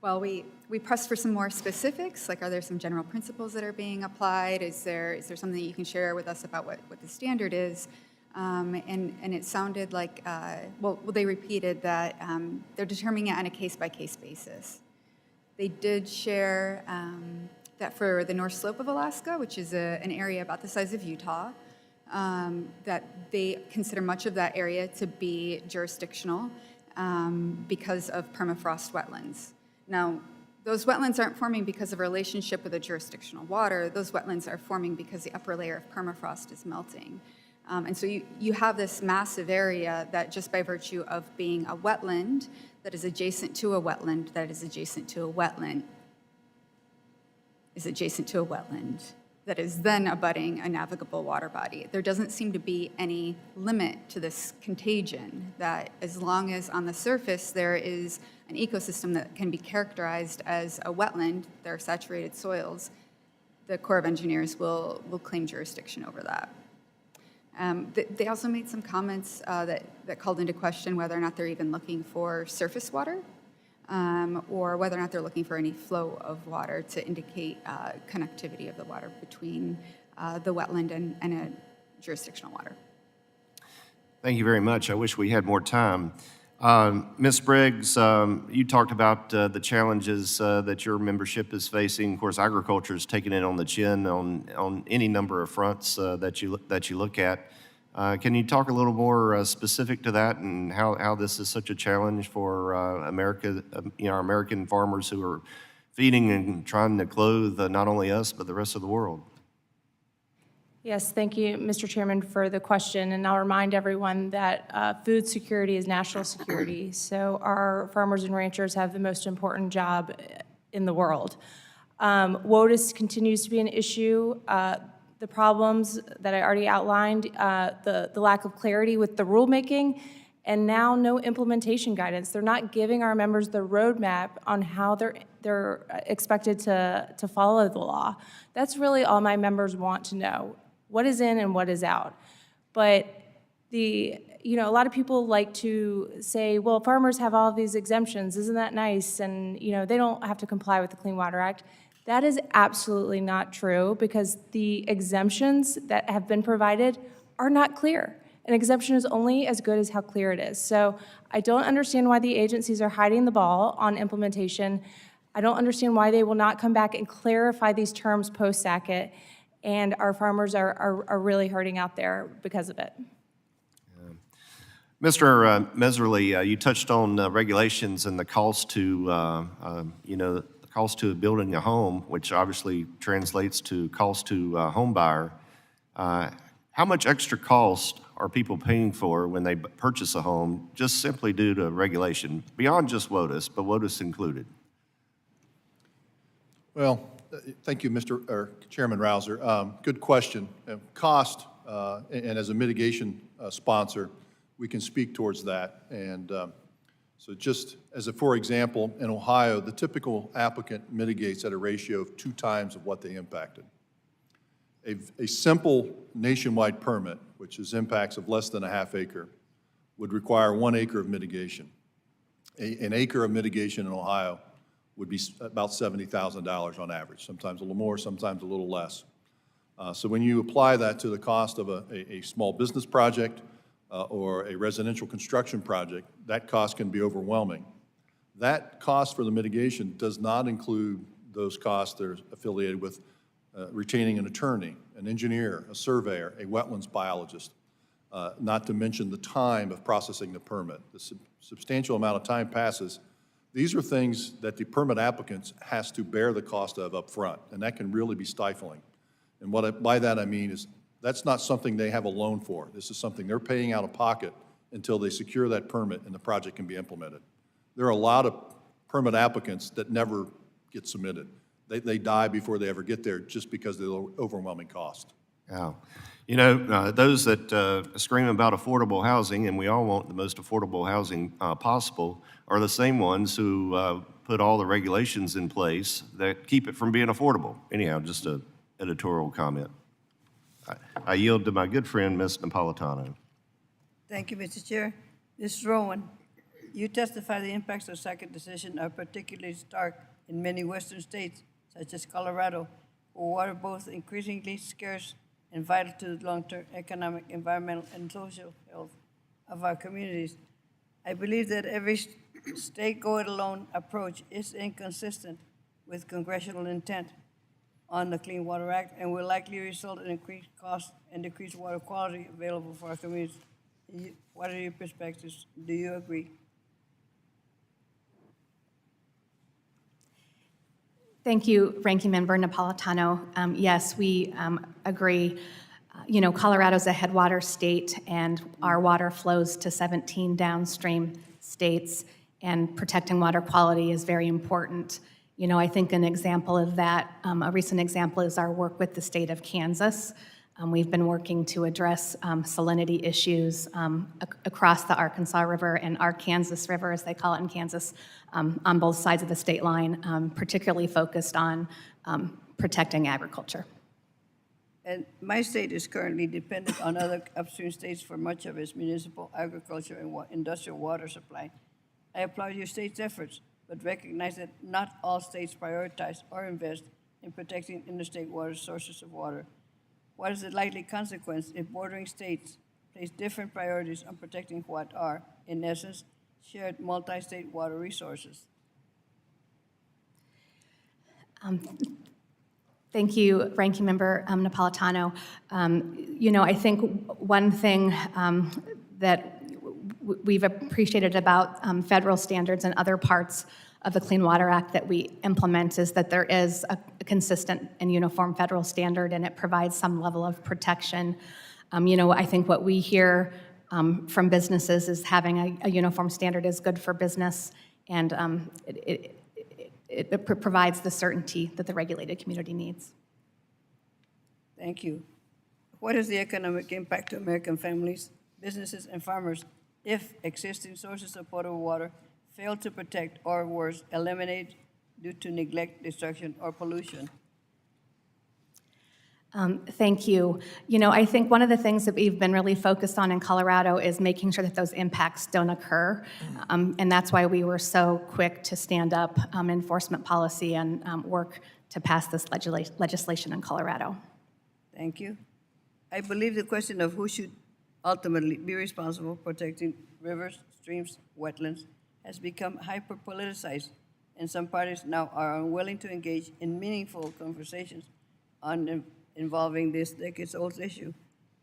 well, we We pressed for some more specifics, like are there some general principles that are being applied? Is there something that you can share with us about what the standard is? And it sounded like, they repeated that they're determining it on a case-by-case basis. They did share that for the North Slope of Alaska, which is an area about the size of Utah, that they consider much of that area to be jurisdictional because of permafrost wetlands. Now, those wetlands aren't forming because of a relationship with the jurisdictional water. Those wetlands are forming because the upper layer of permafrost is melting. And so you have this massive area that just by virtue of being a wetland that is adjacent to a wetland that is adjacent to a wetland is adjacent to a wetland that is then abutting a navigable water body. There doesn't seem to be any limit to this contagion, that as long as on the surface there is an ecosystem that can be characterized as a wetland, there are saturated soils, the Corps of Engineers will claim jurisdiction over that. They also made some comments that called into question whether or not they're even looking for surface water or whether or not they're looking for any flow of water to indicate connectivity of the water between the wetland and a jurisdictional water. Thank you very much. I wish we had more time. Ms. Briggs, you talked about the challenges that your membership is facing. Of course, agriculture is taking it on the chin on any number of fronts that you look at. Can you talk a little more specific to that and how this is such a challenge for America, our American farmers who are feeding and trying to clothe not only us but the rest of the world? Yes, thank you, Mr. Chairman, for the question. And I'll remind everyone that food security is national security. So our farmers and ranchers have the most important job in the world. WOTUS continues to be an issue. The problems that I already outlined, the lack of clarity with the rulemaking, and now no implementation guidance. They're not giving our members the roadmap on how they're expected to follow the law. That's really all my members want to know. What is in and what is out. But a lot of people like to say, well, farmers have all of these exemptions, isn't that nice? And they don't have to comply with the Clean Water Act. That is absolutely not true because the exemptions that have been provided are not clear. An exemption is only as good as how clear it is. So I don't understand why the agencies are hiding the ball on implementation. I don't understand why they will not come back and clarify these terms post-Sackett. And our farmers are really hurting out there because of it. Mr. Meserly, you touched on regulations and the cost to, the cost to building a home, which obviously translates to cost to a home buyer. How much extra cost are people paying for when they purchase a home just simply due to regulation, beyond just WOTUS, but WOTUS included? Well, thank you, Chairman Rouser. Good question. Cost, and as a mitigation sponsor, we can speak towards that. And so just as for example, in Ohio, the typical applicant mitigates at a ratio of 2 times of what they impacted. A simple nationwide permit, which is impacts of less than a half acre, would require 1 acre of mitigation. An acre of mitigation in Ohio would be about $70,000 on average, sometimes a little more, sometimes a little less. So when you apply that to the cost of a small business project or a residential construction project, that cost can be overwhelming. That cost for the mitigation does not include those costs that are affiliated with retaining an attorney, an engineer, a surveyor, a wetlands biologist, not to mention the time of processing the permit. The substantial amount of time passes. These are things that the permit applicants has to bear the cost of up front, and that can really be stifling. And by that I mean is that's not something they have a loan for. This is something they're paying out of pocket until they secure that permit and the project can be implemented. There are a lot of permit applicants that never get submitted. They die before they ever get there just because of the overwhelming cost. Yeah. Those that scream about affordable housing, and we all want the most affordable housing possible, are the same ones who put all the regulations in place that keep it from being affordable. Anyhow, just an editorial comment. I yield to my good friend, Ms. Napolitano. Thank you, Mr. Chair. Ms. Rowan, you testify the impacts of Sackett decision are particularly stark in many western states, such as Colorado, where water both increasingly scarce and vital to the long-term economic, environmental, and social health of our communities. I believe that every state go-it-alone approach is inconsistent with congressional intent on the Clean Water Act and will likely result in increased costs and decreased water quality available for our communities. What are your perspectives? Do you agree? Thank you, Ranking Member Napolitano. Yes, we agree. Colorado's a headwater state, and our water flows to 17 downstream states, and protecting water quality is very important. I think an example of that, a recent example is our work with the state of Kansas. We've been working to address salinity issues across the Arkansas River and Arkansas River, as they call it in Kansas, on both sides of the state line, particularly focused on protecting agriculture. And my state is currently dependent on other upstream states for much of its municipal, agriculture, and industrial water supply. I applaud your state's efforts, but recognize that not all states prioritize or invest in protecting interstate water sources of water. What is the likely consequence if bordering states place different priorities on protecting what are, in essence, shared multi-state water resources? Thank you, Ranking Member Napolitano. I think one thing that we've appreciated about federal standards and other parts of the Clean Water Act that we implement is that there is a consistent and uniform federal standard, and it provides some level of protection. I think what we hear from businesses is having a uniform standard is good for business, and it provides the certainty that the regulated community needs. Thank you. What is the economic impact to American families, businesses, and farmers if existing sources of potable water fail to protect or, worse, eliminate due to neglect, destruction, or pollution? Thank you. I think one of the things that we've been really focused on in Colorado is making sure that those impacts don't occur. And that's why we were so quick to stand up enforcement policy and work to pass this legislation in Colorado. Thank you. I believe the question of who should ultimately be responsible for protecting rivers, streams, wetlands has become hyper-politicized, and some parties now are unwilling to engage in meaningful conversations on involving this decades-old issue.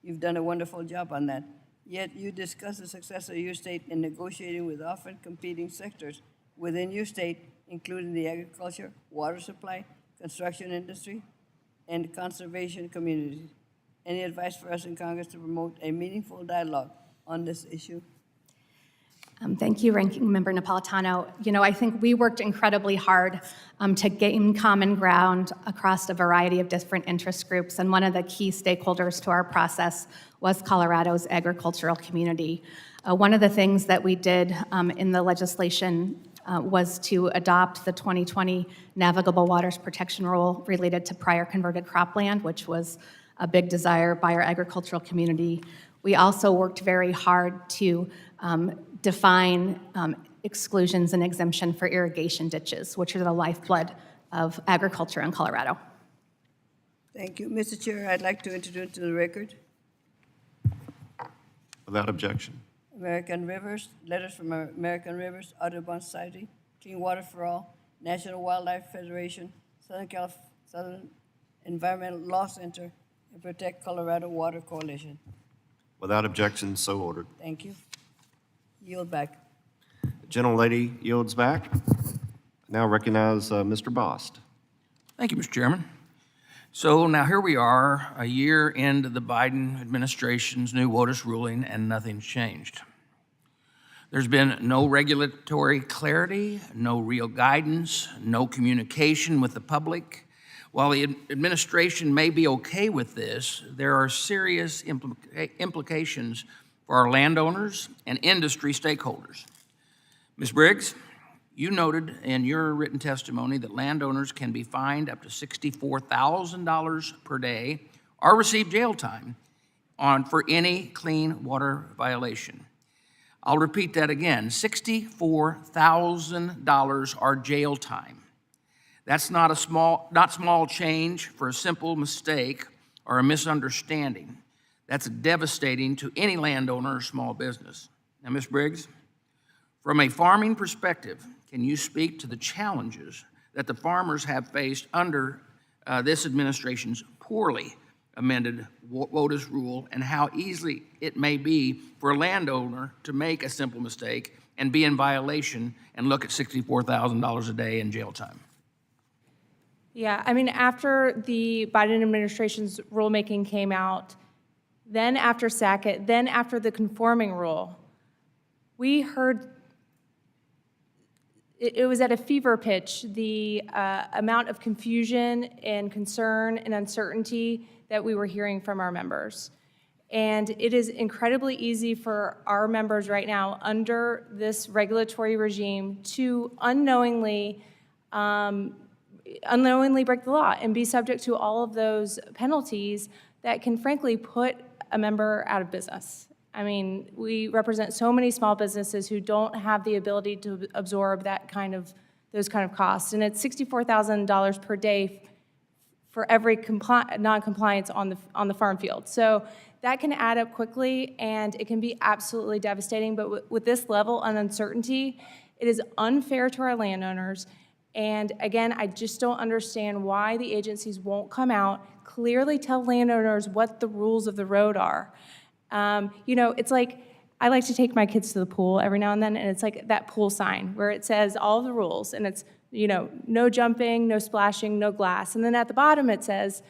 You've done a wonderful job on that. Yet you discuss the success of your state in negotiating with often competing sectors within your state, including the agriculture, water supply, construction industry, and conservation communities. Any advice for us in Congress to promote a meaningful dialogue on this issue? Thank you, Ranking Member Napolitano. I think we worked incredibly hard to gain common ground across a variety of different interest groups, and one of the key stakeholders to our process was Colorado's agricultural community. One of the things that we did in the legislation was to adopt the 2020 Navigable Waters Protection Rule related to prior converted cropland, which was a big desire by our agricultural community. We also worked very hard to define exclusions and exemption for irrigation ditches, which are the lifeblood of agriculture in Colorado. Thank you. Mr. Chair, I'd like to introduce to the record Without objection. American Rivers, letters from American Rivers, Audubon Society, Clean Water for All, National Wildlife Federation, Southern Environmental Law Center, and Protect Colorado Water Coalition. Without objection, so ordered. Thank you. Yield back. The gentlelady yields back. Now recognize Mr. Bost. Thank you, Mr. Chairman. So now here we are, a year into the Biden administration's new WOTUS ruling, and nothing's changed. There's been no regulatory clarity, no real guidance, no communication with the public. While the administration may be okay with this, there are serious implications for our landowners and industry stakeholders. Ms. Briggs, you noted in your written testimony that landowners can be fined up to $64,000 per day or receive jail time for any clean water violation. I'll repeat that again, $64,000 are jail time. That's not small change for a simple mistake or a misunderstanding. That's devastating to any landowner or small business. Now, Ms. Briggs, from a farming perspective, can you speak to the challenges that the farmers have faced under this administration's poorly amended WOTUS rule, and how easily it may be for a landowner to make a simple mistake and be in violation and look at $64,000 a day in jail time? Yeah, I mean, after the Biden administration's rulemaking came out, then after Sackett, then after the conforming rule, we heard it was at a fever pitch, the amount of confusion and concern and uncertainty that we were hearing from our members. And it is incredibly easy for our members right now under this regulatory regime to unknowingly break the law and be subject to all of those penalties that can frankly put a member out of business. I mean, we represent so many small businesses who don't have the ability to absorb those kind of costs. And it's $64,000 per day for every non-compliance on the farm field. So that can add up quickly, and it can be absolutely devastating. But with this level of uncertainty, it is unfair to our landowners. And again, I just don't understand why the agencies won't come out, clearly tell landowners what the rules of the road are. You know, it's like, I like to take my kids to the pool every now and then, and it's like that pool sign where it says all the rules, and it's, you know, no jumping, no splashing, no glass. And then at the bottom it says,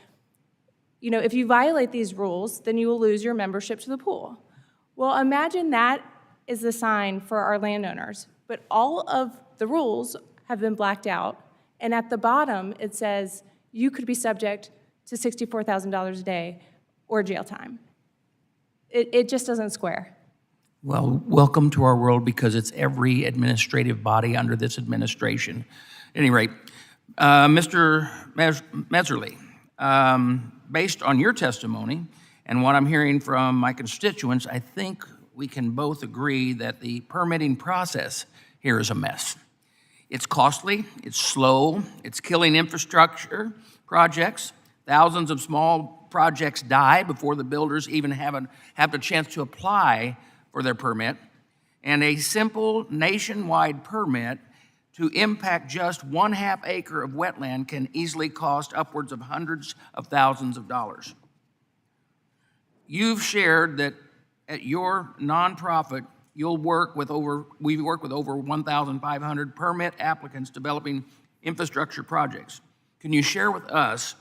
you know, if you violate these rules, then you will lose your membership to the pool. Well, imagine that is the sign for our landowners, but all of the rules have been blacked out, and at the bottom it says you could be subject to $64,000 a day or jail time. It just doesn't square. Well, welcome to our world, because it's every administrative body under this administration. At any rate, Mr. Meserly, based on your testimony and what I'm hearing from my constituents, I think we can both agree that the permitting process here is a mess. It's costly, it's slow, it's killing infrastructure projects. Thousands of small projects die before the builders even have the chance to apply for their permit. And a simple nationwide permit to impact just 1/2 acre of wetland can easily cost upwards of hundreds of thousands of dollars. You've shared that at your nonprofit, we work with over 1,500 permit applicants developing infrastructure projects. Can you share with us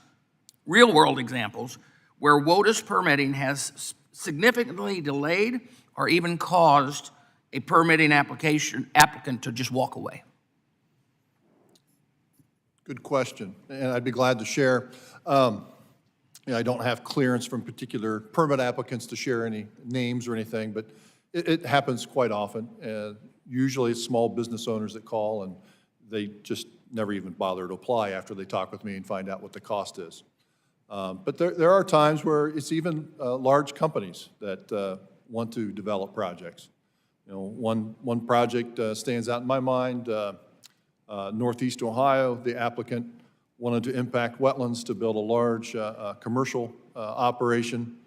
real-world examples where WOTUS permitting has significantly delayed or even caused a permitting applicant to just walk away? Good question, and I'd be glad to share. I don't have clearance from particular permit applicants to share any names or anything, but it happens quite often. Usually it's small business owners that call, and they just never even bother to apply after they talk with me and find out what the cost is. But there are times where it's even large companies that want to develop projects. You know, one project stands out in my mind. Northeast Ohio, the applicant wanted to impact wetlands to build a large commercial operation.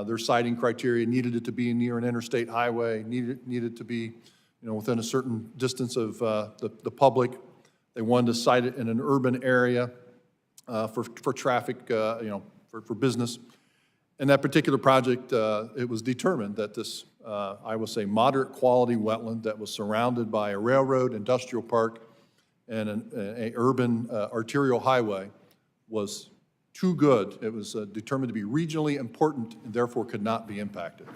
Their siting criteria needed it to be near an interstate highway, needed to be, within a certain distance of the public. They wanted to site it in an urban area for traffic, for business. In that particular project, it was determined that this, I will say, moderate quality wetland that was surrounded by a railroad, industrial park, and an urban arterial highway was too good. It was determined to be regionally important and therefore could not be impacted.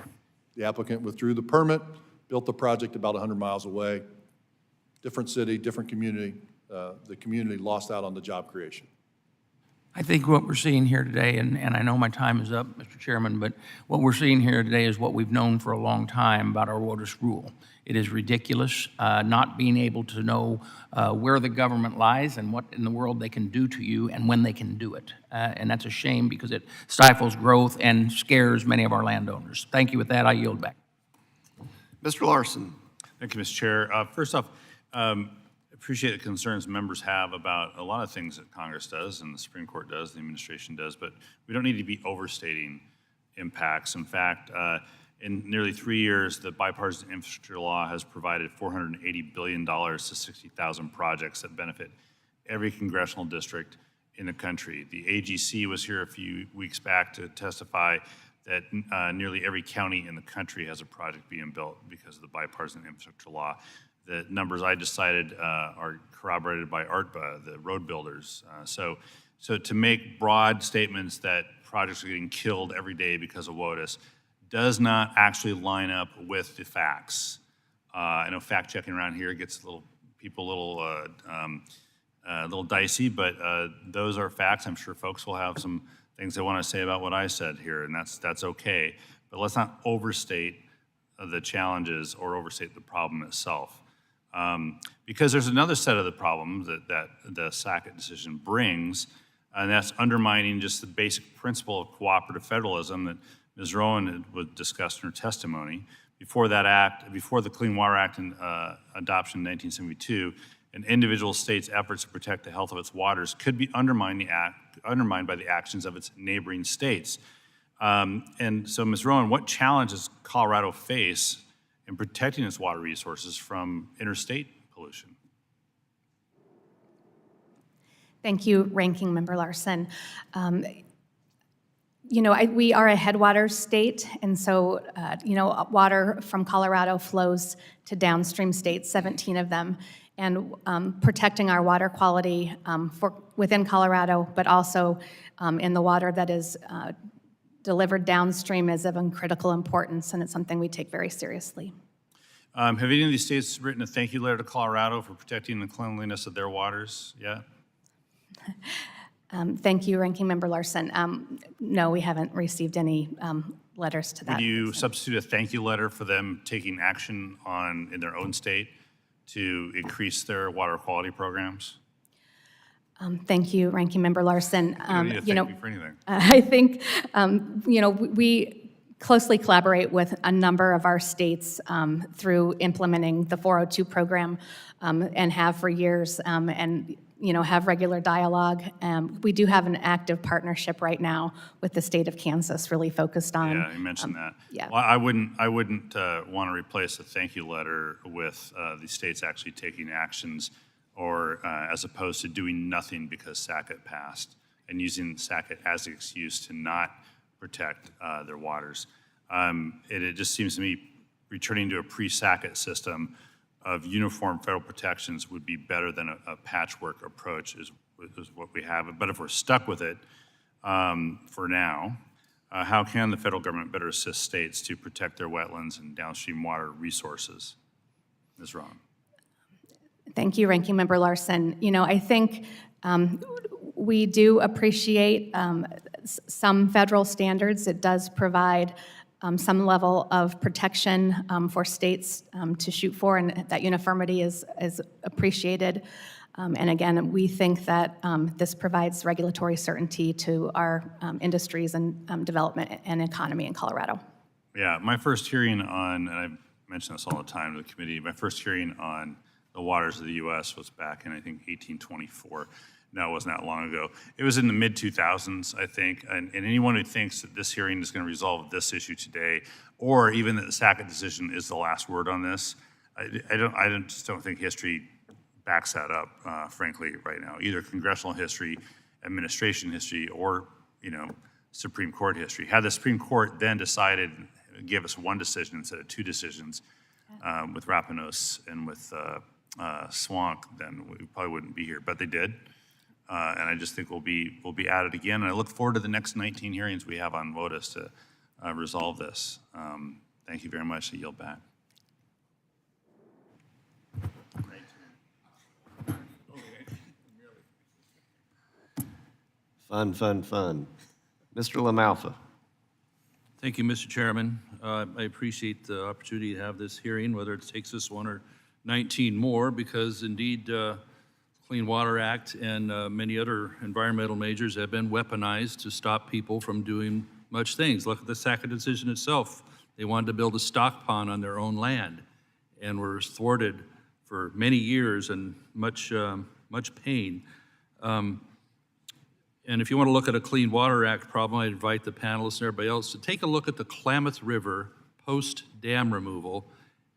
The applicant withdrew the permit, built the project about 100 miles away, different city, different community. The community lost out on the job creation. I think what we're seeing here today, and I know my time is up, Mr. Chairman, but what we're seeing here today is what we've known for a long time about our WOTUS rule. It is ridiculous not being able to know where the government lies and what in the world they can do to you and when they can do it. And that's a shame because it stifles growth and scares many of our landowners. Thank you. With that, I yield back. Mr. Larson. Thank you, Mr. Chair. First off, appreciate the concerns members have about a lot of things that Congress does and the Supreme Court does, the administration does, but we don't need to be overstating impacts. In fact, in nearly 3 years, the bipartisan infrastructure law has provided $480 billion to 60,000 projects that benefit every congressional district in the country. The AGC was here a few weeks back to testify that nearly every county in the country has a project being built because of the bipartisan infrastructure law. The numbers I just cited are corroborated by ARTBA, the road builders. So to make broad statements that projects are getting killed every day because of WOTUS does not actually line up with the facts. I know fact checking around here gets people a little dicey, but those are facts. I'm sure folks will have some things they want to say about what I said here, and that's okay. But let's not overstate the challenges or overstate the problem itself. Because there's another set of the problems that the Sackett decision brings, and that's undermining just the basic principle of cooperative federalism that Ms. Rowan had discussed in her testimony. Before the Clean Water Act adoption in 1972, an individual state's efforts to protect the health of its waters could be undermined by the actions of its neighboring states. And so, Ms. Rowan, what challenges Colorado face in protecting its water resources from interstate pollution? Thank you, Ranking Member Larson. We are a headwaters state, and so, water from Colorado flows to downstream states, 17 of them, and protecting our water quality within Colorado, but also in the water that is delivered downstream is of critical importance, and it's something we take very seriously. Have any of these states written a thank you letter to Colorado for protecting the cleanliness of their waters yet? Thank you, Ranking Member Larson. No, we haven't received any letters to that. Would you substitute a thank you letter for them taking action in their own state to increase their water quality programs? Thank you, Ranking Member Larson. You don't need to thank me for anything. I think, we closely collaborate with a number of our states through implementing the 402 program and have for years, and have regular dialogue. We do have an active partnership right now with the state of Kansas, really focused on. Yeah, you mentioned that. Yeah. Well, I wouldn't want to replace a thank you letter with the states actually taking actions, or as opposed to doing nothing because Sackett passed and using Sackett as an excuse to not protect their waters. It just seems to me returning to a pre-Sackett system of uniform federal protections would be better than a patchwork approach is what we have. But if we're stuck with it for now, how can the federal government better assist states to protect their wetlands and downstream water resources? Ms. Rowan. Thank you, Ranking Member Larson. I think we do appreciate some federal standards. It does provide some level of protection for states to shoot for, and that uniformity is appreciated. And again, we think that this provides regulatory certainty to our industries and development and economy in Colorado. Yeah, my first hearing on, and I mention this all the time to the committee, my first hearing on the waters of the U.S. was back in, I think, 1824. No, it wasn't that long ago. It was in the mid-2000s, I think, and anyone who thinks that this hearing is going to resolve this issue today, or even that the Sackett decision is the last word on this, I just don't think history backs that up, frankly, right now. Either congressional history, administration history, or, Supreme Court history. Had the Supreme Court then decided, give us one decision instead of two decisions, with Rapinos and with Swank, then we probably wouldn't be here, but they did. And I just think we'll be at it again. And I look forward to the next 19 hearings we have on WOTUS to resolve this. Thank you very much. I yield back. Fun. Mr. LaMalfa. Thank you, Mr. Chairman. I appreciate the opportunity to have this hearing, whether it takes us one or 19 more, because indeed, Clean Water Act and many other environmental measures have been weaponized to stop people from doing much things. Look at the Sackett decision itself. They wanted to build a stock pond on their own land and were thwarted for many years and much pain. And if you want to look at a Clean Water Act problem, I'd invite the panelists and everybody else to take a look at the Klamath River post-dam removal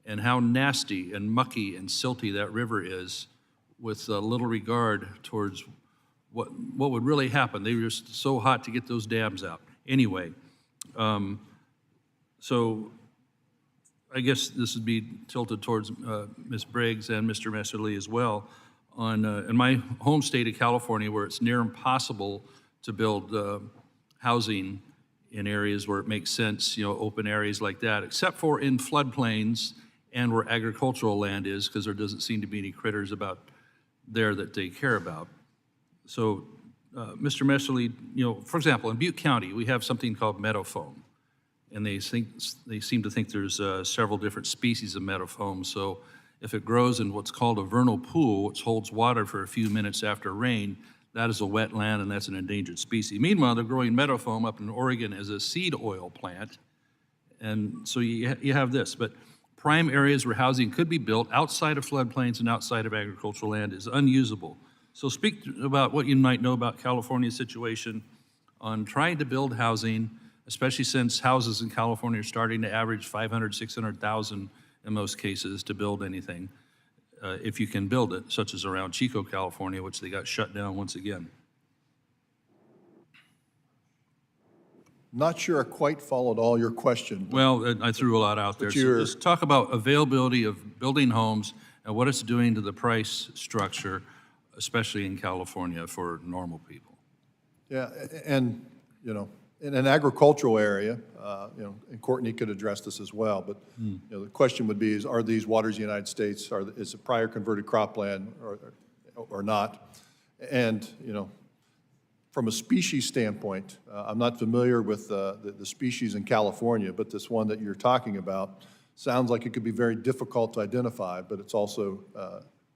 and how nasty and mucky and silty that river is, with little regard towards what would really happen. They were just so hot to get those dams out. Anyway, so I guess this would be tilted towards Ms. Briggs and Mr. Messerly as well. In my home state of California, where it's near impossible to build housing in areas where it makes sense, open areas like that, except for in floodplains and where agricultural land is, because there doesn't seem to be any critters about there that they care about. So, Mr. Messerly, for example, in Butte County, we have something called meadow foam, and they seem to think there's several different species of meadow foam. So, if it grows in what's called a vernal pool, which holds water for a few minutes after rain, that is a wetland, and that's an endangered species. Meanwhile, they're growing meadow foam up in Oregon as a seed oil plant, and so you have this. But prime areas where housing could be built outside of floodplains and outside of agricultural land is unusable. So speak about what you might know about California's situation on trying to build housing, especially since houses in California are starting to average 500, 600,000 in most cases to build anything, if you can build it, such as around Chico, California, which they got shut down once again. Not sure I quite followed all your question. Well, I threw a lot out there. So just talk about availability of building homes and what it's doing to the price structure, especially in California for normal people. Yeah, and, in an agricultural area, and Courtney could address this as well, but, the question would be, are these waters of the United States, is it prior converted cropland or not? And, from a species standpoint, I'm not familiar with the species in California, but this one that you're talking about sounds like it could be very difficult to identify, but it's also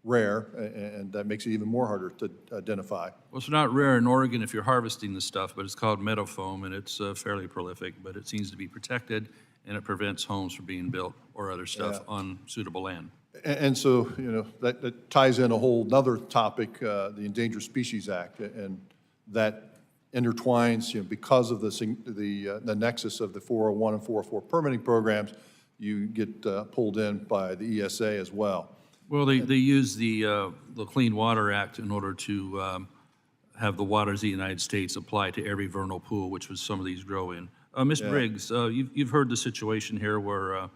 rare, and that makes it even more harder to identify. Well, it's not rare in Oregon if you're harvesting the stuff, but it's called meadow foam, and it's fairly prolific, but it seems to be protected, and it prevents homes from being built or other stuff on suitable land. And so, that ties in a whole nother topic, the Endangered Species Act, and that intertwines, because of the nexus of the 401 and 404 permitting programs, you get pulled in by the ESA as well. Well, they use the Clean Water Act in order to have the waters of the United States apply to every vernal pool, which was some of these grow in. Ms. Briggs, you've heard the situation here where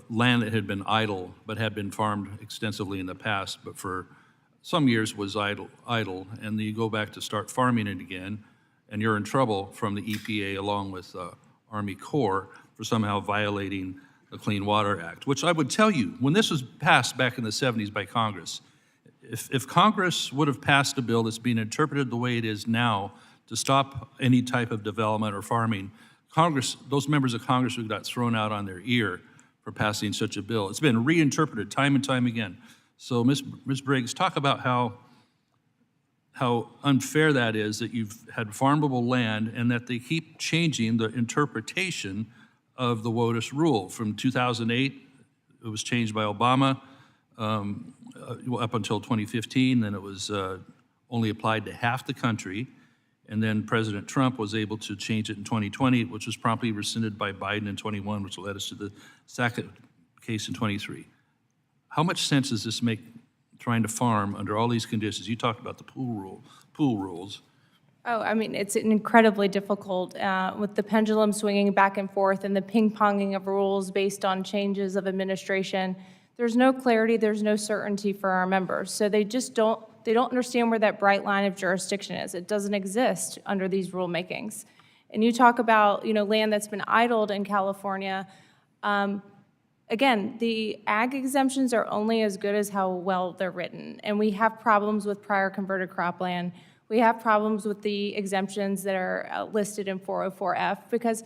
land that had been idle but had been farmed extensively in the past, but for some years was idle, and then you go back to start farming it again, and you're in trouble from the EPA along with Army Corps for somehow violating the Clean Water Act, which I would tell you, when this was passed back in the 70s by Congress, if Congress would have passed a bill that's being interpreted the way it is now to stop any type of development or farming, those members of Congress would have got thrown out on their ear for passing such a bill. It's been reinterpreted time and time again. So Ms. Briggs, talk about how unfair that is that you've had farmable land and that they keep changing the interpretation of the WOTUS rule. From 2008, it was changed by Obama up until 2015, then it was only applied to half the country, and then President Trump was able to change it in 2020, which was promptly rescinded by Biden in 21, which led us to the Sackett case in 23. How much sense does this make, trying to farm under all these conditions? You talked about the pool rules. Oh, I mean, it's incredibly difficult with the pendulum swinging back and forth and the ping-ponging of rules based on changes of administration. There's no clarity, there's no certainty for our members. So they just don't understand where that bright line of jurisdiction is. It doesn't exist under these rulemakings. And you talk about, land that's been idled in California. Again, the ag exemptions are only as good as how well they're written. And we have problems with prior converted cropland. We have problems with the exemptions that are listed in 404F, because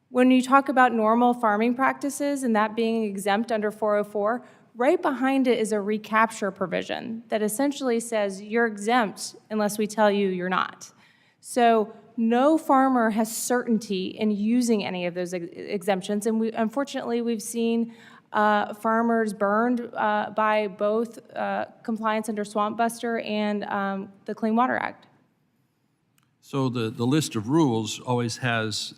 when you talk about normal farming practices and that being exempt under 404, right behind it is a recapture provision that essentially says you're exempt unless we tell you you're not. So no farmer has certainty in using any of those exemptions, and unfortunately we've seen farmers burned by both compliance under Swamp Buster and the Clean Water Act. So the list of rules always has.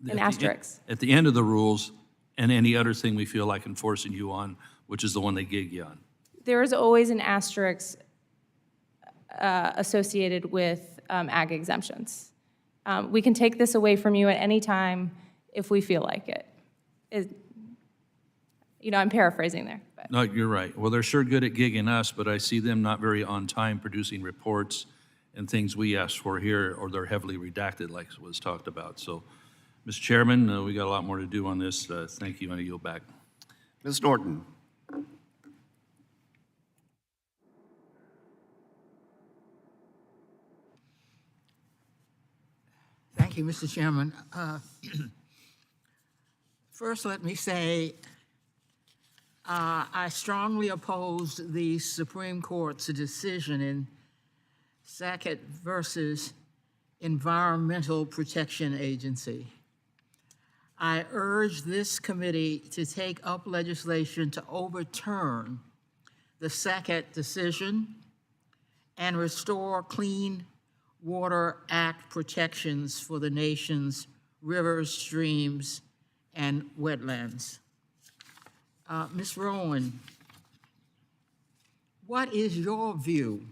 An asterisk. At the end of the rules, and any other thing we feel like enforcing you on, which is the one they gig you on. There is always an asterisk associated with ag exemptions. We can take this away from you at any time if we feel like it. I'm paraphrasing there. But. No, you're right. Well, they're sure good at gigging us, but I see them not very on time producing reports and things we asked for here, or they're heavily redacted like was talked about. So, Mr. Chairman, we got a lot more to do on this. Thank you, and I yield back. Ms. Norton. Thank you, Mr. Chairman. First, let me say I strongly oppose the Supreme Court's decision in Sackett versus Environmental Protection Agency. I urge this committee to take up legislation to overturn the Sackett decision and restore Clean Water Act protections for the nation's rivers, streams, and wetlands. Ms. Rowan, what is your view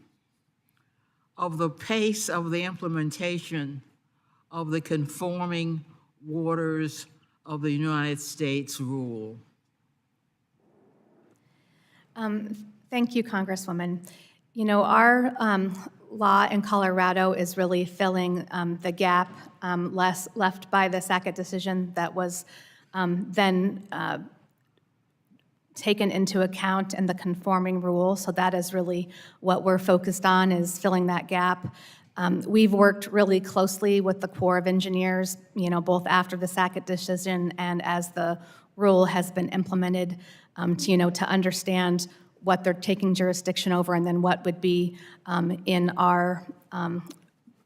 of the pace of the implementation of the Conforming Waters of the United States rule? Thank you, Congresswoman. Our law in Colorado is really filling the gap left by the Sackett decision that was then taken into account in the conforming rule. So that is really what we're focused on, is filling that gap. We've worked really closely with the Corps of Engineers, both after the Sackett decision and as the rule has been implemented, to understand what they're taking jurisdiction over and then what would be in our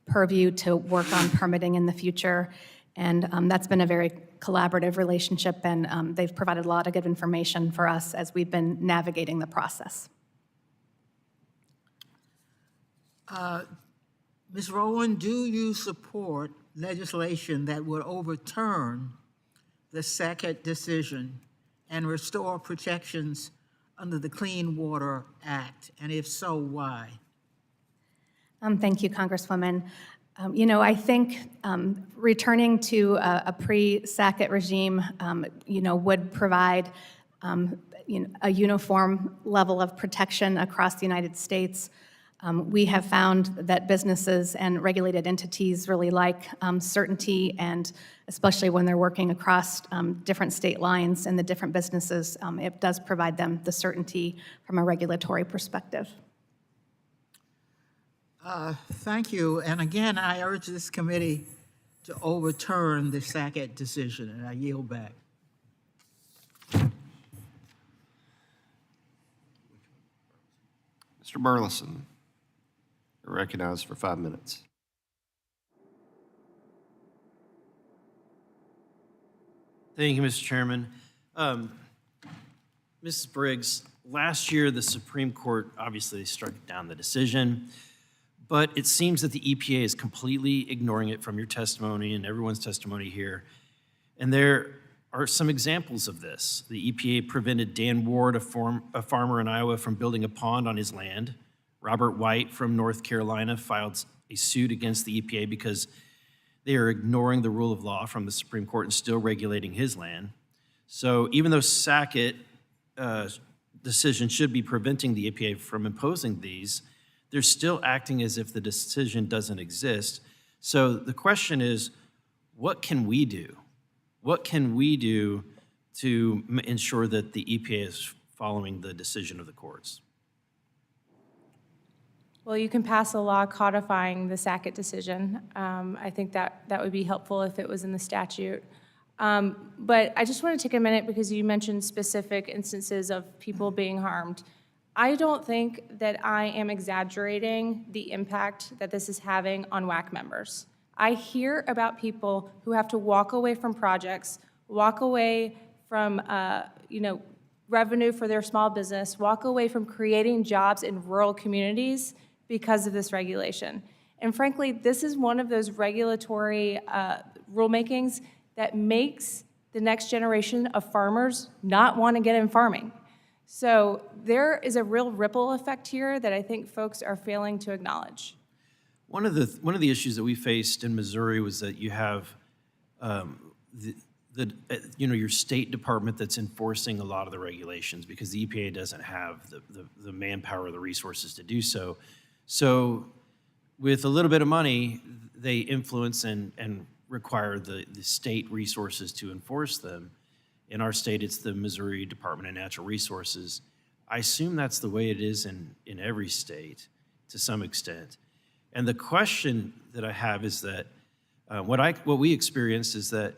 purview to work on permitting in the future. And that's been a very collaborative relationship, and they've provided a lot of good information for us as we've been navigating the process. Ms. Rowland, do you support legislation that would overturn the Sackett decision and restore protections under the Clean Water Act? And if so, why? Thank you, Congresswoman. I think returning to a pre-Sackett regime, would provide, a uniform level of protection across the United States. We have found that businesses and regulated entities really like certainty, and especially when they're working across different state lines and the different businesses, it does provide them the certainty from a regulatory perspective. Thank you. And again, I urge this committee to overturn the Sackett decision, and I yield back. Mr. Burleson, you're recognized for 5 minutes. Thank you, Mr. Chairman. Mrs. Briggs, last year the Supreme Court obviously struck down the decision, but it seems that the EPA is completely ignoring it from your testimony and everyone's testimony here. And there are some examples of this. The EPA prevented Dan Ward, a farmer in Iowa, from building a pond on his land. Robert White from North Carolina filed a suit against the EPA because they are ignoring the rule of law from the Supreme Court and still regulating his land. So even though Sackett decision should be preventing the EPA from imposing these, they're still acting as if the decision doesn't exist. So the question is, what can we do? What can we do to ensure that the EPA is following the decision of the courts? Well, you can pass a law codifying the Sackett decision. I think that would be helpful if it was in the statute. But I just want to take a minute because you mentioned specific instances of people being harmed. I don't think that I am exaggerating the impact that this is having on WACK members. I hear about people who have to walk away from projects, walk away from, revenue for their small business, walk away from creating jobs in rural communities because of this regulation. And frankly, this is one of those regulatory rulemakings that makes the next generation of farmers not want to get in farming. So there is a real ripple effect here that I think folks are failing to acknowledge. One of the issues that we faced in Missouri was that you have your state department that's enforcing a lot of the regulations because the EPA doesn't have the manpower or the resources to do so. So with a little bit of money, they influence and require the state resources to enforce them. In our state, it's the Missouri Department of Natural Resources. I assume that's the way it is in every state to some extent. And the question that I have is that what we experienced is that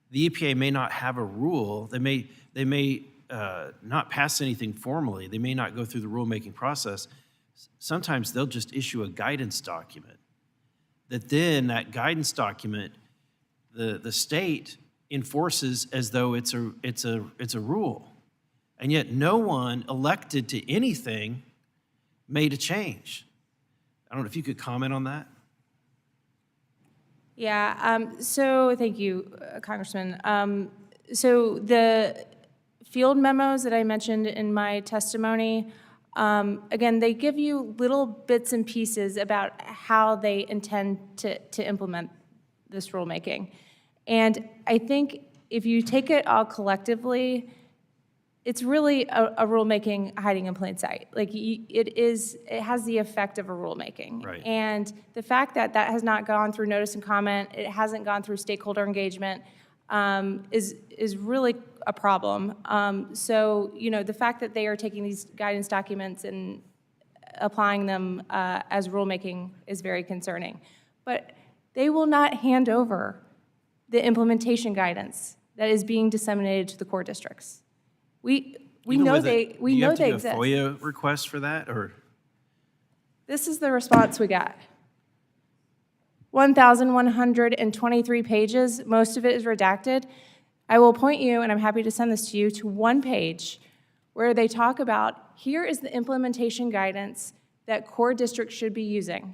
the EPA may not have a rule. They may not pass anything formally. They may not go through the rulemaking process. Sometimes they'll just issue a guidance document. That guidance document, the state enforces as though it's a rule, and yet no one elected to anything made a change. I don't know if you could comment on that. Yeah, so thank you, Congressman. So the field memos that I mentioned in my testimony, again, they give you little bits and pieces about how they intend to implement this rulemaking. And I think if you take it all collectively, it's really a rulemaking hiding in plain sight. Like it has the effect of a rulemaking. Right. And the fact that that has not gone through notice and comment, it hasn't gone through stakeholder engagement, is really a problem. So, the fact that they are taking these guidance documents and applying them as rulemaking is very concerning. But they will not hand over the implementation guidance that is being disseminated to the core districts. We know they exist. Do you have to do a FOIA request for that, or? This is the response we got. 1,123 pages, most of it is redacted. I will point you, and I'm happy to send this to you, to one page where they talk about, here is the implementation guidance that core districts should be using.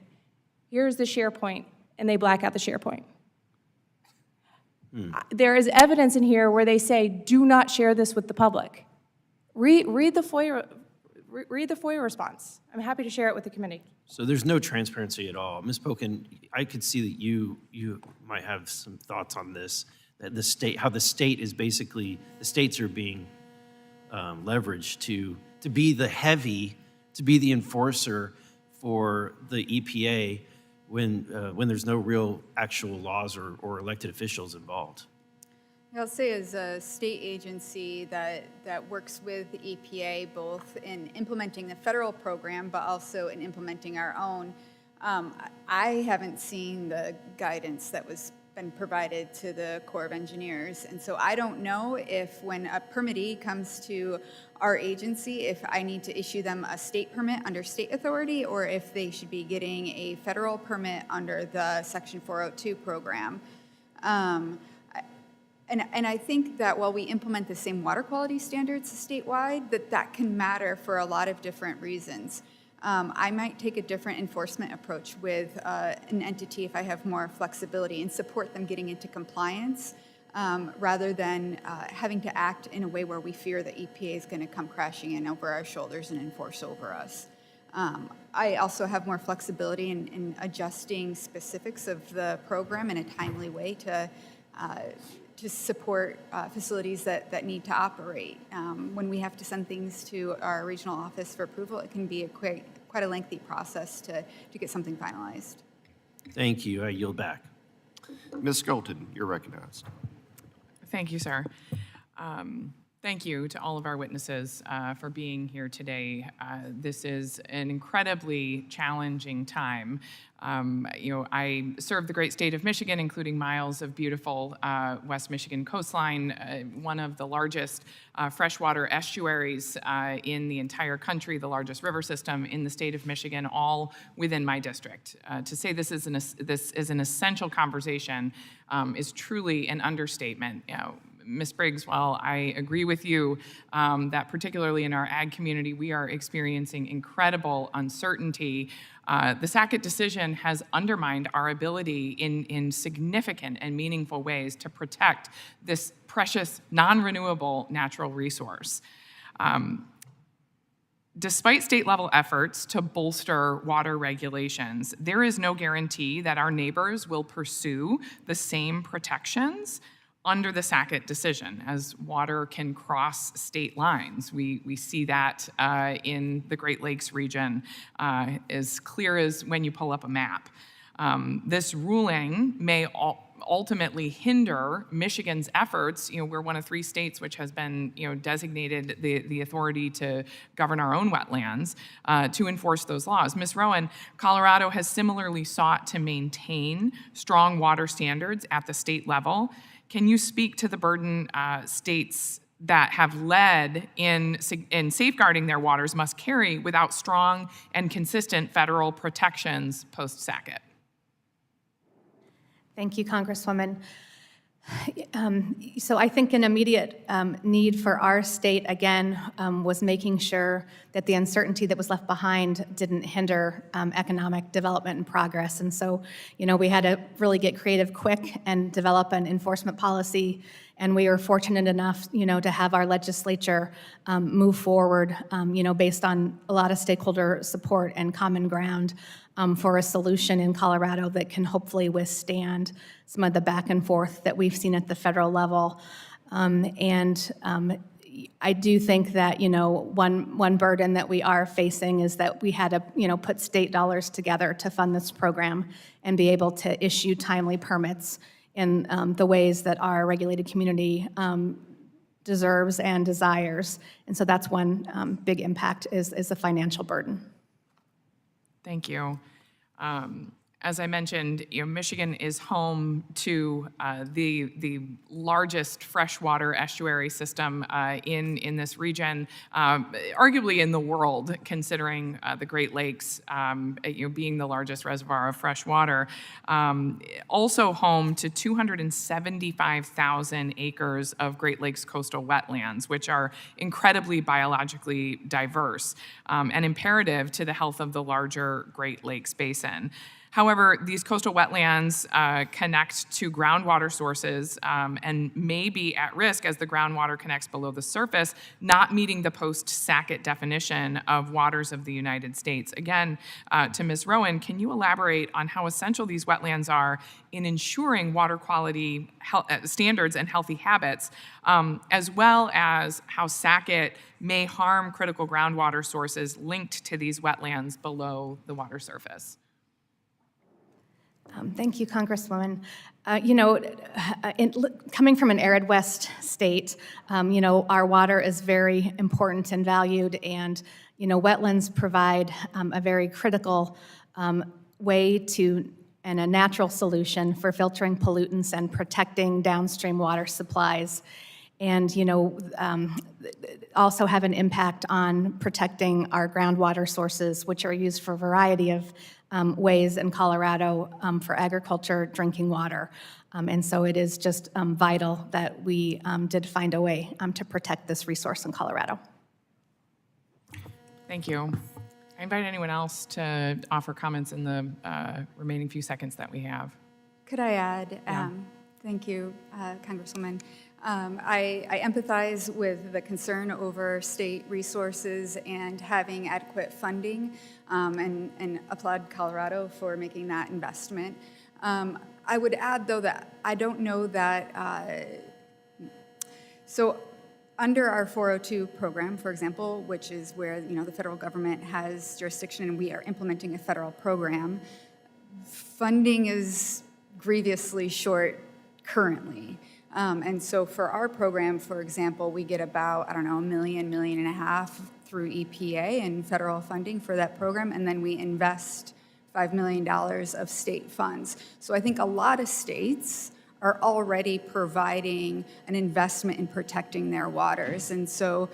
Here's the SharePoint, and they black out the SharePoint. There is evidence in here where they say, do not share this with the public. Read the FOIA response. I'm happy to share it with the committee. So there's no transparency at all. Ms. Pokin, I could see that you might have some thoughts on this, that how the states are being leveraged to be the enforcer for the EPA when there's no real actual laws or elected officials involved. I'll say as a state agency that works with the EPA both in implementing the federal program but also in implementing our own, I haven't seen the guidance that was been provided to the Corps of Engineers. And so I don't know if when a permittee comes to our agency, if I need to issue them a state permit under state authority or if they should be getting a federal permit under the Section 402 program. And I think that while we implement the same water quality standards statewide, that can matter for a lot of different reasons. I might take a different enforcement approach with an entity if I have more flexibility and support them getting into compliance rather than having to act in a way where we fear that EPA is going to come crashing in over our shoulders and enforce over us. I also have more flexibility in adjusting specifics of the program in a timely way to support facilities that need to operate. When we have to send things to our regional office for approval, it can be quite a lengthy process to get something finalized. Thank you. I yield back. Ms. Skelton, you're recognized. Thank you, sir. Thank you to all of our witnesses for being here today. This is an incredibly challenging time. I serve the great state of Michigan, including miles of beautiful West Michigan coastline, one of the largest freshwater estuaries in the entire country, the largest river system in the state of Michigan, all within my district. To say this is an essential conversation is truly an understatement. Ms. Briggs, while I agree with you that particularly in our ag community, we are experiencing incredible uncertainty, the Sackett decision has undermined our ability in significant and meaningful ways to protect this precious, non-renewable natural resource. Despite state-level efforts to bolster water regulations, there is no guarantee that our neighbors will pursue the same protections under the Sackett decision, as water can cross state lines. We see that in the Great Lakes region as clear as when you pull up a map. This ruling may ultimately hinder Michigan's efforts. We're one of 3 states which has been, designated the authority to govern our own wetlands to enforce those laws. Ms. Rowan, Colorado has similarly sought to maintain strong water standards at the state level. Can you speak to the burden states that have led in safeguarding their waters must carry without strong and consistent federal protections post-Sackett? Thank you, Congresswoman. So I think an immediate need for our state, again, was making sure that the uncertainty that was left behind didn't hinder economic development and progress. And so, we had to really get creative quick and develop an enforcement policy. And we were fortunate enough, to have our legislature move forward, based on a lot of stakeholder support and common ground for a solution in Colorado that can hopefully withstand some of the back and forth that we've seen at the federal level. I do think that, one burden that we are facing is that we had to, put state dollars together to fund this program and be able to issue timely permits in the ways that our regulated community deserves and desires. And so that's one big impact is the financial burden. Thank you. As I mentioned, Michigan is home to the largest freshwater estuary system in this region, arguably in the world, considering the Great Lakes being the largest reservoir of fresh water. Also home to 275,000 acres of Great Lakes coastal wetlands, which are incredibly biologically diverse and imperative to the health of the larger Great Lakes basin. However, these coastal wetlands connect to groundwater sources and may be at risk as the groundwater connects below the surface, not meeting the post-Sackett definition of waters of the United States. Again, to Ms. Rowan, can you elaborate on how essential these wetlands are in ensuring water quality standards and healthy habits, as well as how Sackett may harm critical groundwater sources linked to these wetlands below the water surface? Thank you, Congresswoman. Coming from an arid West state, our water is very important and valued, and, wetlands provide a very critical way to and a natural solution for filtering pollutants and protecting downstream water supplies. And, also have an impact on protecting our groundwater sources, which are used for a variety of ways in Colorado for agriculture, drinking water. And so it is just vital that we did find a way to protect this resource in Colorado. Thank you. I invite anyone else to offer comments in the remaining few seconds that we have. Could I add? Yeah. Thank you, Congresswoman. I empathize with the concern over state resources and having adequate funding, and applaud Colorado for making that investment. I would add, though, that I don't know that, so under our 402 program, for example, which is where the federal government has jurisdiction and we are implementing a federal program, funding is grievously short currently. And so for our program, for example, we get about, $1 million, $1.5 million through EPA and federal funding for that program, and then we invest $5 million of state funds. So I think a lot of states are already providing an investment in protecting their waters. And so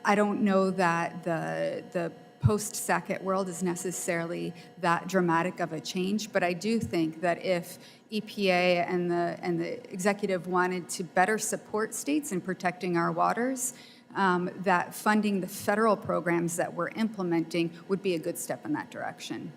I don't know that the post-Sackett world is necessarily that dramatic of a change, but I do think that if EPA and the executive wanted to better support states in protecting our waters, that funding the federal programs that we're implementing would be a good step in that direction.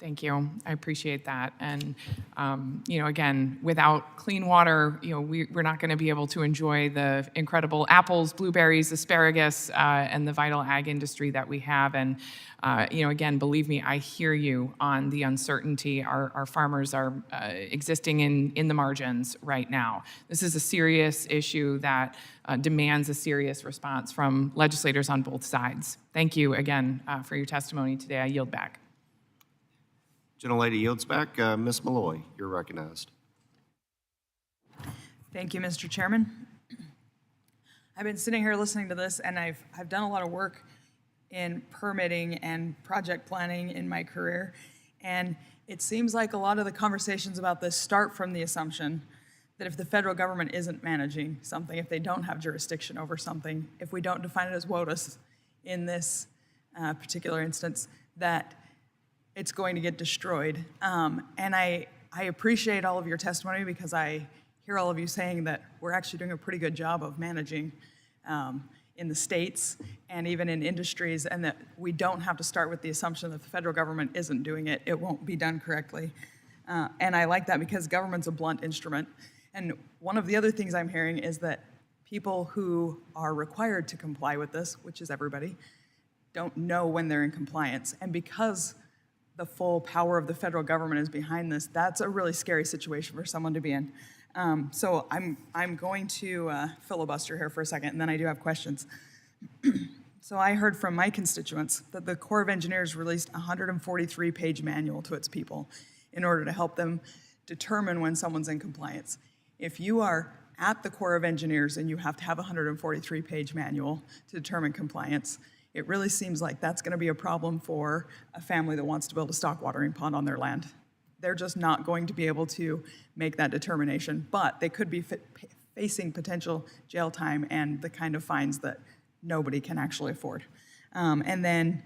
Thank you. I appreciate that. And, again, without clean water, we're not going to be able to enjoy the incredible apples, blueberries, asparagus, and the vital ag industry that we have. And, again, believe me, I hear you on the uncertainty. Our farmers are existing in the margins right now. This is a serious issue that demands a serious response from legislators on both sides. Thank you again for your testimony today. I yield back. Gentlelady yields back. Ms. Malloy, you're recognized. Thank you, Mr. Chairman. I've been sitting here listening to this, and I've done a lot of work in permitting and project planning in my career, and it seems like a lot of the conversations about this start from the assumption that if the federal government isn't managing something, if they don't have jurisdiction over something, if we don't define it as WOTUS in this particular instance, that it's going to get destroyed. And I appreciate all of your testimony because I hear all of you saying that we're actually doing a pretty good job of managing in the states and even in industries, and that we don't have to start with the assumption that the federal government isn't doing it. It won't be done correctly. And I like that because government's a blunt instrument. And one of the other things I'm hearing is that people who are required to comply with this, which is everybody, don't know when they're in compliance. And because the full power of the federal government is behind this, that's a really scary situation for someone to be in. So I'm going to filibuster here for a second, and then I do have questions. So I heard from my constituents that the Corps of Engineers released a 143-page manual to its people in order to help them determine when someone's in compliance. If you are at the Corps of Engineers and you have to have a 143-page manual to determine compliance, it really seems like that's going to be a problem for a family that wants to build a stock watering pond on their land. They're just not going to be able to make that determination, but they could be facing potential jail time and the kind of fines that nobody can actually afford. And then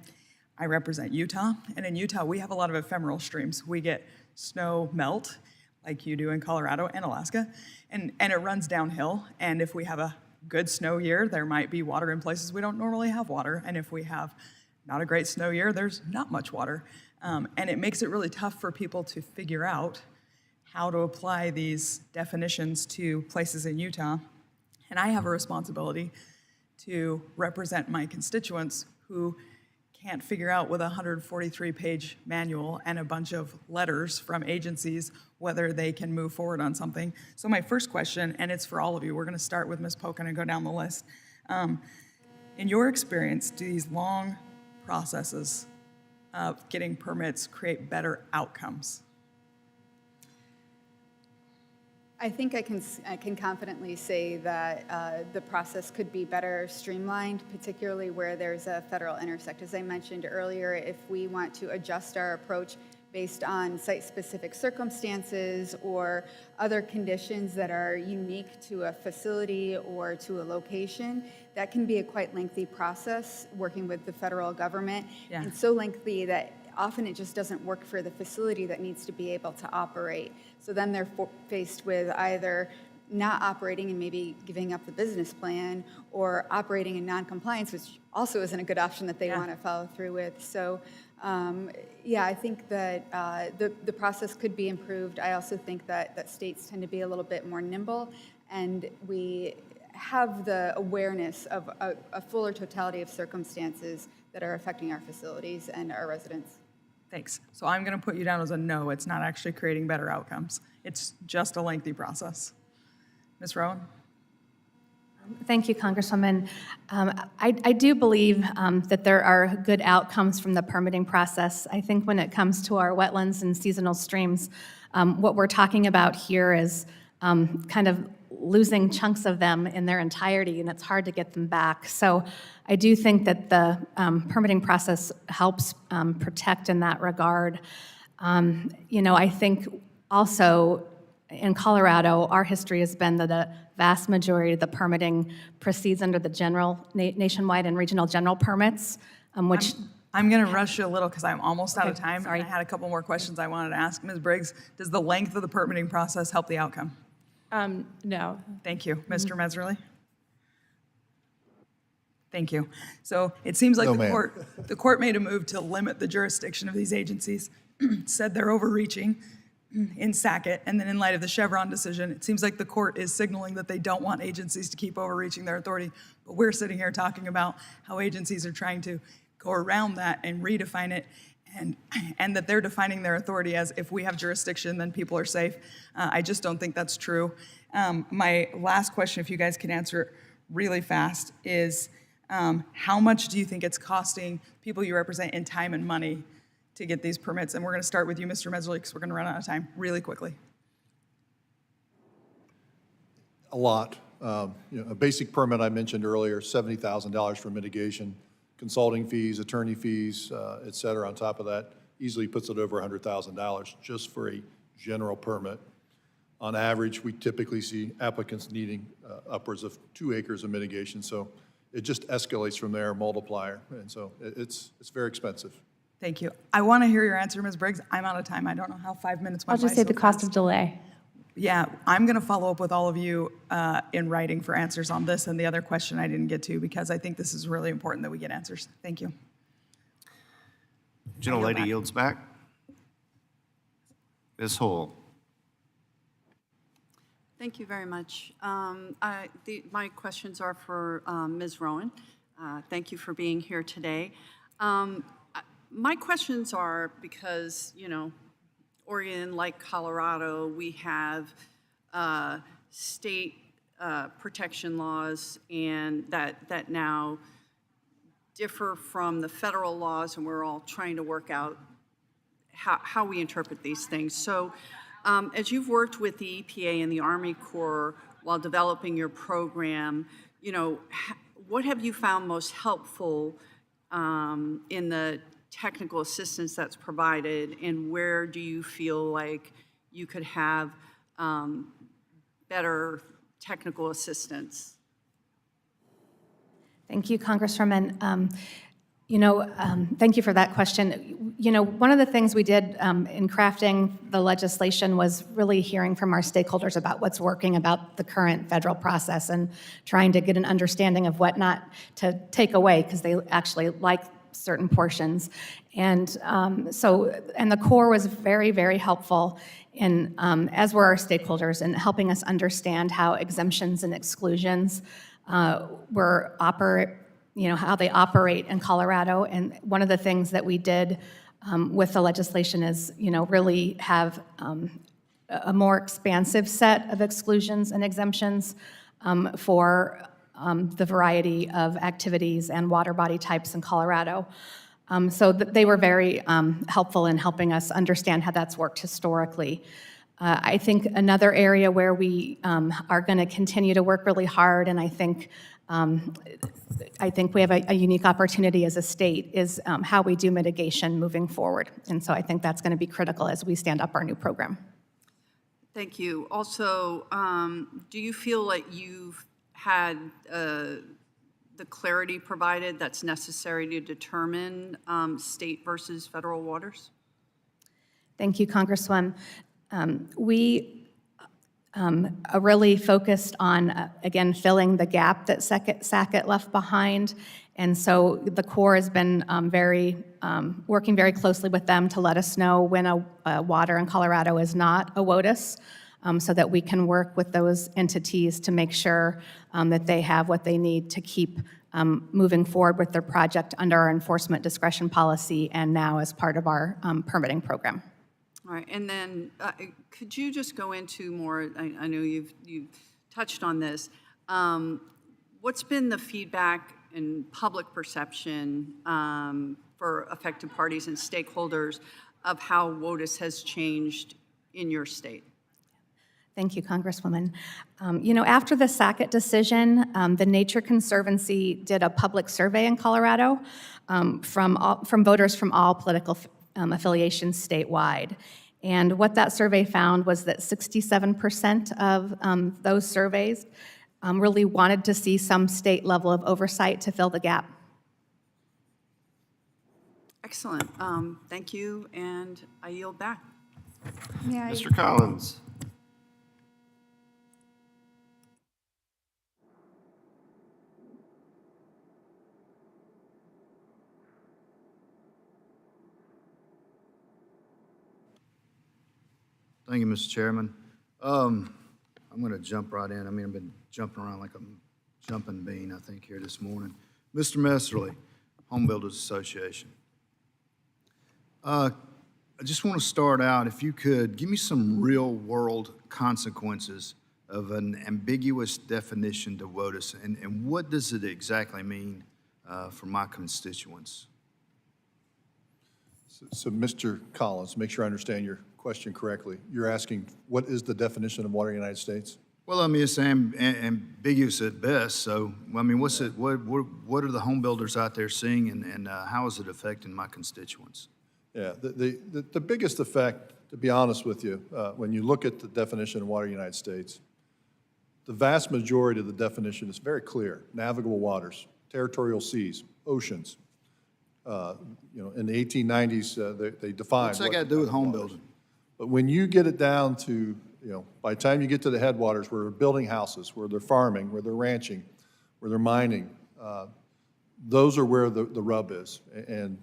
I represent Utah, and in Utah we have a lot of ephemeral streams. We get snow melt, like you do in Colorado and Alaska, and it runs downhill, and if we have a good snow year, there might be water in places we don't normally have water. And if we have not a great snow year, there's not much water. And it makes it really tough for people to figure out how to apply these definitions to places in Utah. And I have a responsibility to represent my constituents who can't figure out with a 143-page manual and a bunch of letters from agencies whether they can move forward on something. So my first question, and it's for all of you, we're going to start with Ms. Pocan and go down the list. In your experience, do these long processes of getting permits create better outcomes? I think I can confidently say that the process could be better streamlined, particularly where there's a federal intersect. As I mentioned earlier, if we want to adjust our approach based on site-specific circumstances or other conditions that are unique to a facility or to a location, that can be a quite lengthy process working with the federal government, and so lengthy that often it just doesn't work for the facility that needs to be able to operate. So then they're faced with either not operating and maybe giving up the business plan, or operating in non-compliance, which also isn't a good option that they want to follow through with. So I think that the process could be improved. I also think that states tend to be a little bit more nimble, and we have the awareness of a fuller totality of circumstances that are affecting our facilities and our residents. Thanks. So I'm going to put you down as a no. It's not actually creating better outcomes. It's just a lengthy process. Ms. Rowan? Thank you, Congresswoman. I do believe that there are good outcomes from the permitting process. I think when it comes to our wetlands and seasonal streams, what we're talking about here is kind of losing chunks of them in their entirety, and it's hard to get them back. So I do think that the permitting process helps protect in that regard. I think also in Colorado, our history has been that a vast majority of the permitting proceeds under the general nationwide and regional general permits, which I'm going to rush you a little because I'm almost out of Okay, time. sorry. And I had a couple more questions I wanted to ask. Ms. Briggs, does the length of the permitting process help the outcome? No. Thank you. Mr. Messerly? Thank you. So it seems like No, the ma'am. court made a move to limit the jurisdiction of these agencies, said they're overreaching in Sackett, and then in light of the Chevron decision, it seems like the court is signaling that they don't want agencies to keep overreaching their authority. But we're sitting here talking about how agencies are trying to go around that and redefine it, and that they're defining their authority as if we have jurisdiction, then people are safe. I just don't think that's true. My last question, if you guys can answer it really fast, is how much do you think it's costing people you represent in time and money to get these permits? And we're going to start with you, Mr. Messerly, because we're going to run out of time really quickly. A lot. A basic permit I mentioned earlier, $70,000 for mitigation, consulting fees, attorney fees, et cetera. On top of that, easily puts it over $100,000 just for a general permit. On average, we typically see applicants needing upwards of 2 acres of mitigation, so it just escalates from there, multiplier, and so it's very expensive. Thank you. I want to hear your answer, Ms. Briggs. I'm out of time. I don't know how 5 minutes went I'll by just say so the cost fast. of delay. Yeah, I'm going to follow up with all of you in writing for answers on this and the other question I didn't get to, because I think this is really important that we get answers. Thank you. Gentlelady yields back. Ms. Hull. Thank you very much. My questions are for Ms. Rowan. Thank you for being here today. My questions are because, Oregon, like Colorado, we have state protection laws and that now differ from the federal laws, and we're all trying to work out how we interpret these things. So as you've worked with the EPA and the Army Corps while developing your program, what have you found most helpful in the technical assistance that's provided, and where do you feel like you could have better technical assistance? Thank you, Congresswoman. Thank you for that question. One of the things we did in crafting the legislation was really hearing from our stakeholders about what's working about the current federal process and trying to get an understanding of what not to take away, because they actually like certain portions. And the Corps was very, very helpful in, as were our stakeholders, in helping us understand how exemptions and exclusions how they operate in Colorado. And one of the things that we did with the legislation is, really have a more expansive set of exclusions and exemptions for the variety of activities and water body types in Colorado. So they were very helpful in helping us understand how that's worked historically. I think another area where we are going to continue to work really hard, and I think we have a unique opportunity as a state, is how we do mitigation moving forward. And so I think that's going to be critical as we stand up our new program. Thank you. Also, do you feel like you've had the clarity provided that's necessary to determine state versus federal waters? Thank you, Congresswoman. We are really focused on, again, filling the gap that Sackett left behind. And so the Corps has been working very closely with them to let us know when a water in Colorado is not a WOTUS, so that we can work with those entities to make sure that they have what they need to keep moving forward with their project under our enforcement discretion policy and now as part of our permitting program. All right, and then could you just go into more, I know you've touched on this, what's been the feedback and public perception for affected parties and stakeholders of how WOTUS has changed in your state? Thank you, Congresswoman. After the Sackett decision, the Nature Conservancy did a public survey in Colorado from voters from all political affiliations statewide. And what that survey found was that 67% of those surveys really wanted to see some state level of oversight to fill the gap. Excellent. Thank you, and I yield back. May I- Mr. Collins. Thank you, Mr. Chairman. I'm going to jump right in. I mean, I've been jumping around like a jumping bean, I think, here this morning. Mr. Messerly, Home Builders Association. I just want to start out, if you could, give me some real-world consequences of an ambiguous definition to WOTUS, and what does it exactly mean for my constituents? So, Mr. Collins, make sure I understand your question correctly. You're asking, what is the definition of water in the United States? Well, I mean, it's ambiguous at best, so, I mean, what's it, what are the home builders out there seeing, and how is it affecting my constituents? Yeah, the biggest effect, to be honest with you, when you look at the definition of water in the United States, the vast majority of the definition is very clear. Navigable waters, territorial seas, oceans. You know, in the 1890s, they defined. What's that got to do with home building? But when you get it down to, you know, by the time you get to the headwaters where they're building houses, where they're farming, where they're ranching, where they're mining, those are where the rub is. And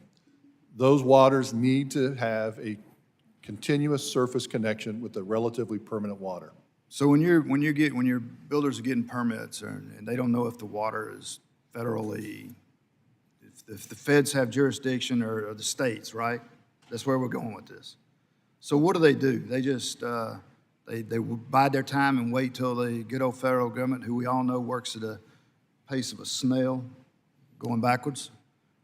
those waters need to have a continuous surface connection with the relatively permanent water. So when your builders are getting permits, and they don't know if the water is federally, if the feds have jurisdiction or the states, right? That's where we're going with this. So what do? They just, they bide their time and wait till the good old federal government, who we all know works at a pace of a snail, going backwards?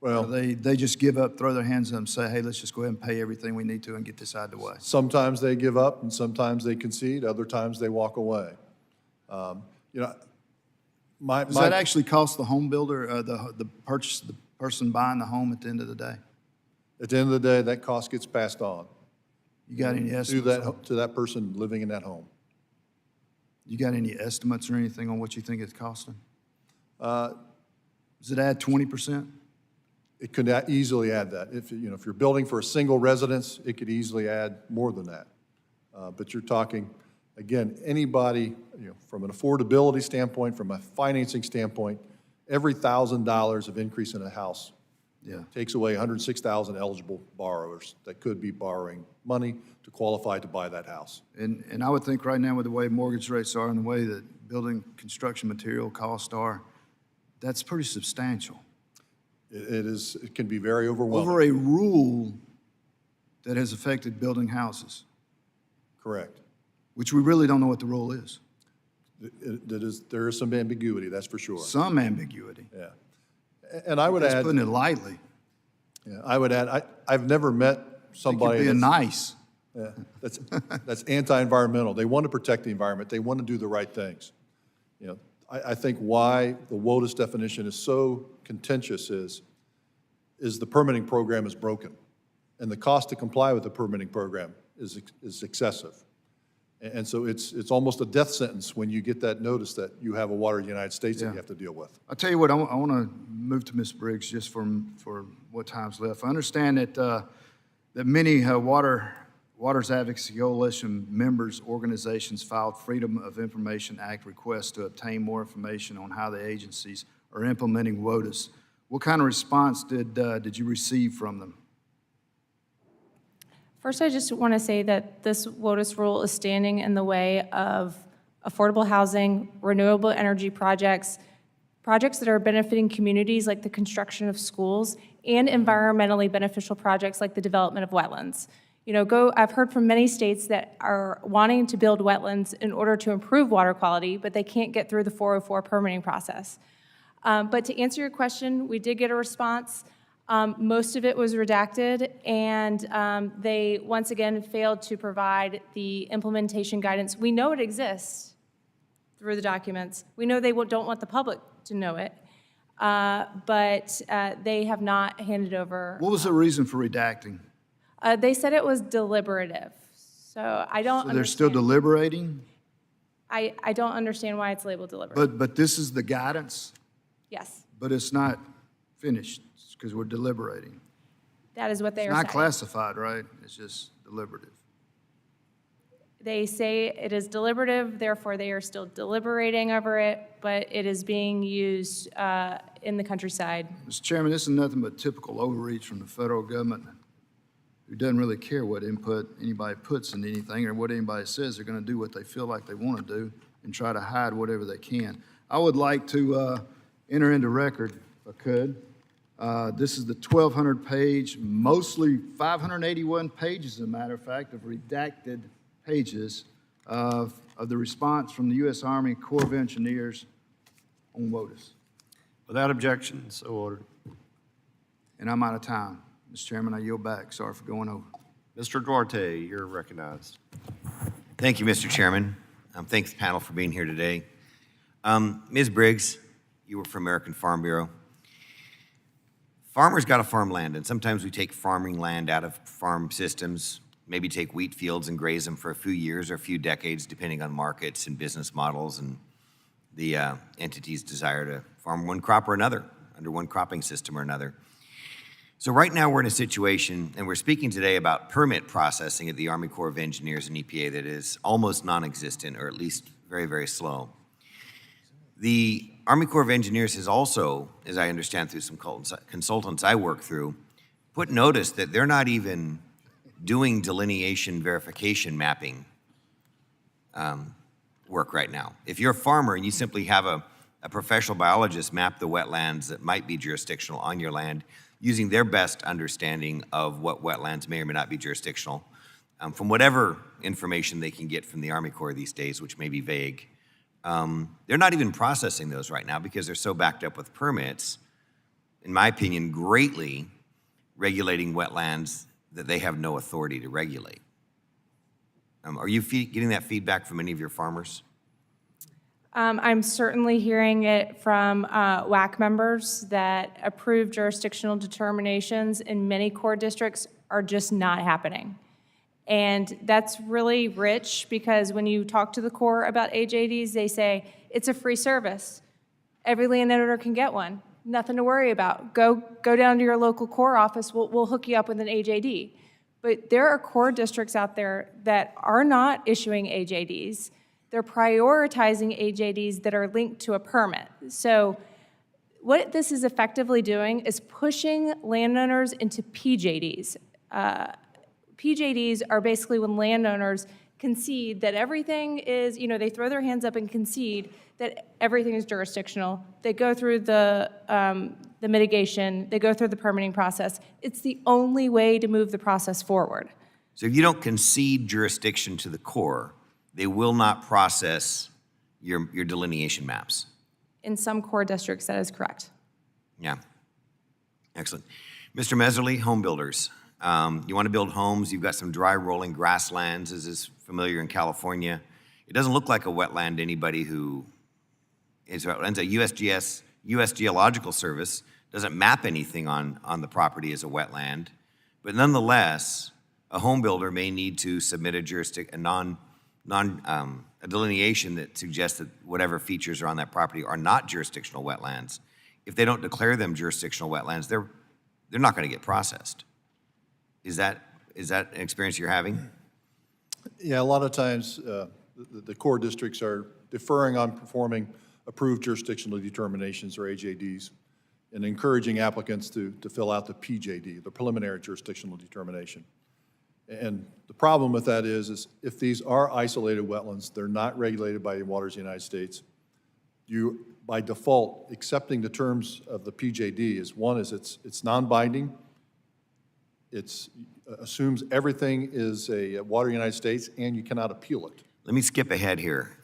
Well, they just give up, throw their hands up and say, hey, let's just go ahead and pay everything we need to and get this out of the way. sometimes they give up and sometimes they concede, other times they walk away. You know, Does that actually cost the home builder, the person buying the home at the end of the day? At the end of the day, that cost gets passed on. You got any estimates? To that person living in that home. You got any estimates or anything on what you think it's costing? Does it add 20%? It could easily add that. If you're building for a single residence, it could easily add more than that. But you're talking, again, anybody, from an affordability standpoint, from a financing standpoint, every $1,000 of increase in a house takes away 106,000 eligible borrowers that could be borrowing money to qualify to buy that house. And I would think right now with the way mortgage rates are and the way that building construction material costs are, that's pretty substantial. It can be very overwhelming. Over a rule that has affected building houses. Correct. Which we really don't know what the rule is. There is some ambiguity, that's for sure. Some ambiguity. Yeah. And I would add. That's putting it lightly. Yeah, I would add, I've never met somebody. Being nice. Yeah, that's anti-environmental. They want to protect the environment. They want to do the right things. I think why the WOTUS definition is so contentious is the permitting program is broken, and the cost to comply with the permitting program is excessive. And so it's almost a death sentence when you get that notice that you have a water in the United States that you have to deal with. I'll tell you what, I want to move to Ms. Briggs just for what time's left. I understand that many Waters Advocacy Coalition members' organizations filed Freedom of Information Act requests to obtain more information on how the agencies are implementing WOTUS. What kind of response did you receive from them? First, I just want to say that this WOTUS rule is standing in the way of affordable housing, renewable energy projects that are benefiting communities like the construction of schools, and environmentally beneficial projects like the development of wetlands. I've heard from many states that are wanting to build wetlands in order to improve water quality, but they can't get through the 404 permitting process. But to answer your question, we did get a response. Most of it was redacted, and they once again failed to provide the implementation guidance. We know it exists through the documents. We know they don't want the public to know it, but they have not handed over. What was the reason for redacting? They said it was deliberative, so I don't understand. They're still deliberating? I don't understand why it's labeled deliberative. But this is the guidance? Yes. But it's not finished, because we're deliberating. That is what they It's are not saying. classified, right? It's just deliberative. They say it is deliberative, therefore they are still deliberating over it, but it is being used in the countryside. Mr. Chairman, this is nothing but typical overreach from the federal government, who doesn't really care what input anybody puts in anything or what anybody says. They're going to do what they feel like they want to do and try to hide whatever they can. I would like to enter into record, if I could. This is the 1,200-page, mostly 581 pages, as a matter of fact, of redacted pages of the response from the U.S. Army Corps of Engineers on WOTUS. Without objection, so ordered. And I'm out of time. Mr. Chairman, I yield back. Sorry for going over. Mr. Duarte, you're recognized. Thank you, Mr. Chairman. Thanks, panel, for being here today. Ms. Briggs, you were from American Farm Bureau. Farmers got to farm land, and sometimes we take farming land out of farm systems, maybe take wheat fields and graze them for a few years or a few decades, depending on markets and business models and the entity's desire to farm one crop or another, under one cropping system or another. So right now we're in a situation, and we're speaking today about permit processing at the Army Corps of Engineers and EPA that is almost non-existent, or at least very, very slow. The Army Corps of Engineers has also, as I understand through some consultants I work through, put notice that they're not even doing delineation verification mapping work right now. If you're a farmer and you simply have a professional biologist map the wetlands that might be jurisdictional on your land using their best understanding of what wetlands may or may not be jurisdictional, from whatever information they can get from the Army Corps these days, which may be vague, they're not even processing those right now because they're so backed up with permits, in my opinion, greatly regulating wetlands that they have no authority to regulate. Are you getting that feedback from any of your farmers? I'm certainly hearing it from WACK members that approved jurisdictional determinations in many core districts are just not happening. And that's really rich because when you talk to the Corps about AJDs, they say, it's a free service. Every landowner can get one. Nothing to worry about. Go down to your local Corps office, we'll hook you up with an AJD. But there are Corps districts out there that are not issuing AJDs. They're prioritizing AJDs that are linked to a permit. So what this is effectively doing is pushing landowners into PJDs. PJDs are basically when landowners concede that everything is, they throw their hands up and concede that everything is jurisdictional. They go through the mitigation, they go through the permitting process. It's the only way to move the process forward. So if you don't concede jurisdiction to the Corps, they will not process your delineation maps. In some core districts, that is correct. Yeah, excellent. Mr. Meserly, home builders. You want to build homes, you've got some dry rolling grasslands, as is familiar in California. It doesn't look like a wetland to anybody who is wetlands. A U.S. Geological Service doesn't map anything on the property as a wetland, but nonetheless, a home builder may need to submit a delineation that suggests that whatever features are on that property are not jurisdictional wetlands. If they don't declare them jurisdictional wetlands, they're not going to get processed. Is that an experience you're having? Yeah, a lot of times the core districts are deferring on performing approved jurisdictional determinations, or AJDs, and encouraging applicants to fill out the PJD, the preliminary jurisdictional determination. And the problem with that is if these are isolated wetlands, they're not regulated by the Waters of the United States, you, by default, accepting the terms of the PJD is, one, is it's non-binding, it assumes everything is a Water of the United States, and you cannot appeal it. Let me skip ahead here.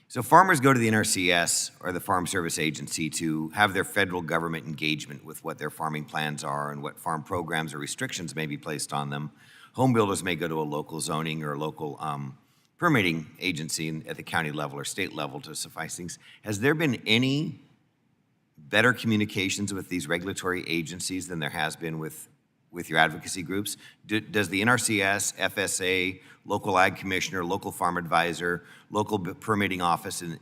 So farmers go to the NRCS or the Farm Service Agency to have their federal government engagement with what their farming plans are and what farm programs or restrictions may be placed on them. Home builders may go to a local zoning or a local permitting agency at the county level or state level to suffice things. Has there been any better communications with these regulatory agencies than there has been with your advocacy groups? Does the NRCS, FSA, local ag commissioner, local farm advisor, local permitting office, and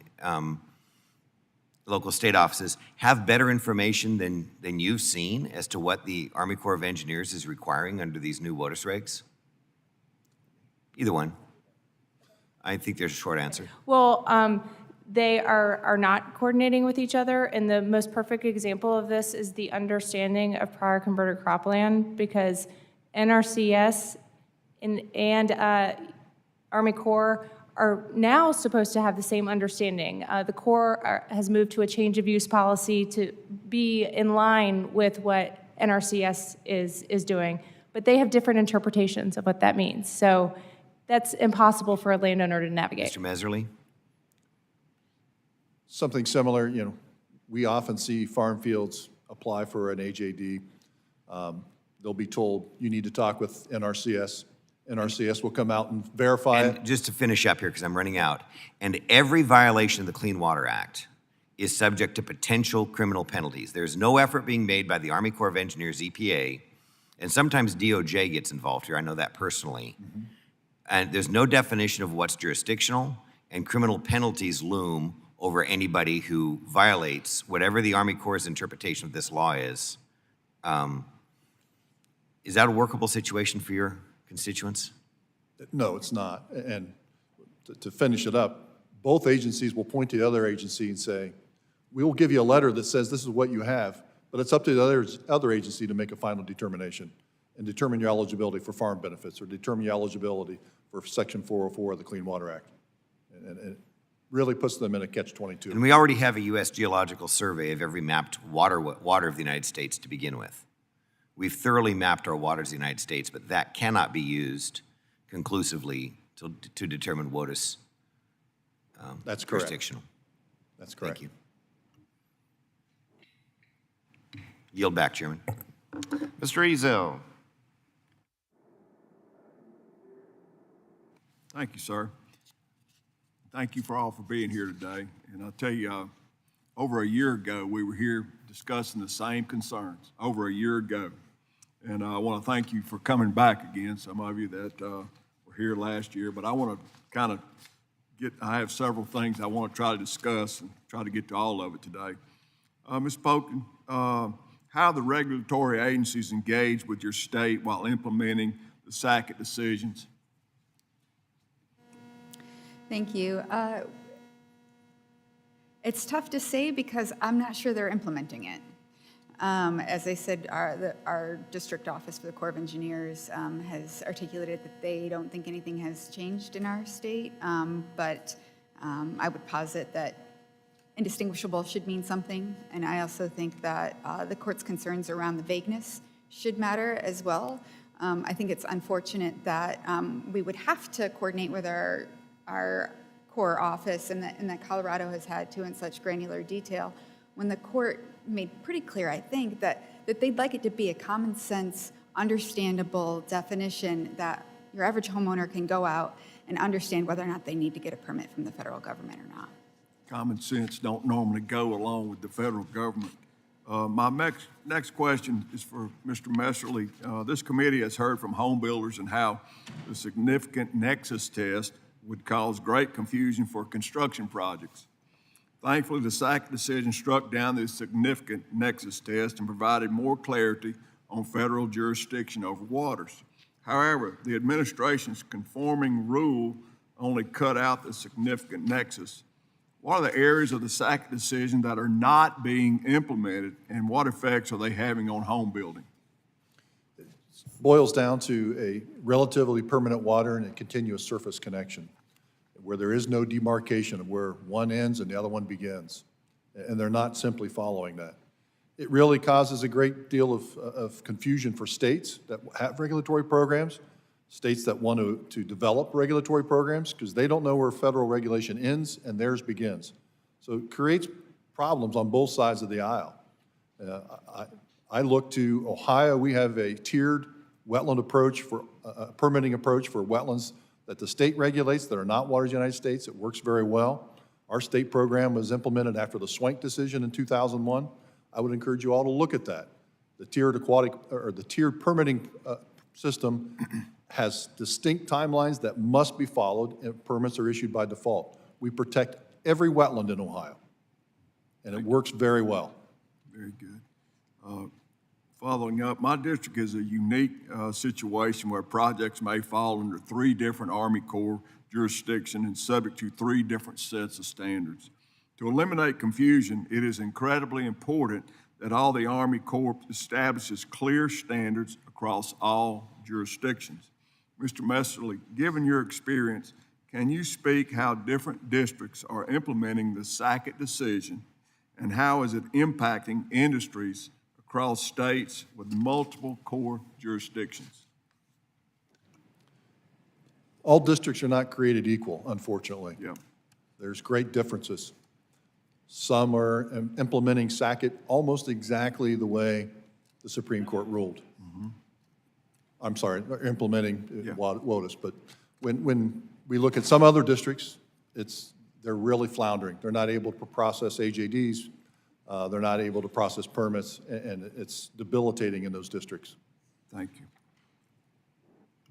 local state offices, have better information than you've seen as to what the Army Corps of Engineers is requiring under these new WOTUS regs? Either one. I think there's a short answer. Well, they are not coordinating with each other, and the most perfect example of this is the understanding of prior converted cropland, because NRCS and Army Corps are now supposed to have the same understanding. The Corps has moved to a change of use policy to be in line with what NRCS is doing, but they have different interpretations of what that means. So that's impossible for a landowner to navigate. Mr. Meserly? Something similar, you know, we often see farm fields apply for an AJD. They'll be told, you need to talk with NRCS. NRCS will come out and verify it. And just to finish up here, because I'm running out, and every violation of the Clean Water Act is subject to potential criminal penalties. There's no effort being made by the Army Corps of Engineers, EPA, and sometimes DOJ gets involved here. I know that personally. And there's no definition of what's jurisdictional, and criminal penalties loom over anybody who violates whatever the Army Corps' interpretation of this law is. Is that a workable situation for your constituents? No, it's not. And to finish it up, both agencies will point to the other agency and say, we will give you a letter that says this is what you have, but it's up to the other agency to make a final determination and determine your eligibility for farm benefits or determine your eligibility for Section 404 of the Clean Water Act. And it really puts them in a catch-22. And we already have a U.S. Geological Survey of every mapped water of the United States to begin with. We've thoroughly mapped our waters of the United States, but that cannot be used conclusively to determine WOTUS That's correct. jurisdictional. That's correct. Thank you. Yield back, Chairman. Mr. Ezell. Thank you, sir. Thank you for all for being here today. And I'll tell you, over a year ago, we were here discussing the same concerns, over a year ago. And I want to thank you for coming back again, some of you that were here last year. But I want to kind of I have several things I want to try to discuss and try to get to all of it today. Ms. Pocan, how the regulatory agencies engage with your state while implementing the Sackett decisions? Thank you. It's tough to say because I'm not sure they're implementing it. As I said, our district office for the Corps of Engineers has articulated that they don't think anything has changed in our state, but I would posit that indistinguishable should mean something, and I also think that the court's concerns around the vagueness should matter as well. I think it's unfortunate that we would have to coordinate with our Corps office and that Colorado has had to in such granular detail, when the court made pretty clear, I think, that they'd like it to be a common sense, understandable definition that your average homeowner can go out and understand whether or not they need to get a permit from the federal government or not. Common sense don't normally go along with the federal government. My next question is for Mr. Messerly. This committee has heard from home builders and how the significant nexus test would cause great confusion for construction projects. Thankfully, the Sackett decision struck down this significant nexus test and provided more clarity on federal jurisdiction over waters. However, the administration's conforming rule only cut out the significant nexus. What are the areas of the Sackett decision that are not being implemented, and what effects are they having on home building? It boils down to a relatively permanent water and a continuous surface connection, where there is no demarcation of where one ends and the other one begins. And they're not simply following that. It really causes a great deal of confusion for states that have regulatory programs, states that want to develop regulatory programs, because they don't know where federal regulation ends and theirs begins. So it creates problems on both sides of the aisle. I look to Ohio. We have a tiered wetland approach for permitting approach for wetlands that the state regulates that are not waters of the United States. It works very well. Our state program was implemented after the Swank decision in 2001. I would encourage you all to look at that. The tiered permitting system has distinct timelines that must be followed, and permits are issued by default. We protect every wetland in Ohio. and it works very well. Very good. Following up, my district is a unique situation where projects may fall under 3 different Army Corps jurisdictions and subject to 3 different sets of standards. To eliminate confusion, it is incredibly important that all the Army Corps establishes clear standards across all jurisdictions. Mr. Messerly, given your experience, can you speak how different districts are implementing the Sackett decision, and how is it impacting industries across states with multiple core jurisdictions? All districts are not created equal, unfortunately. Yeah. There's great differences. Some are implementing Sackett almost exactly the way the Supreme Court ruled. I'm sorry, implementing WOTUS, but when we look at some other districts, they're really floundering. They're not able to process AJDs, they're not able to process permits, and it's debilitating in those districts. Thank you.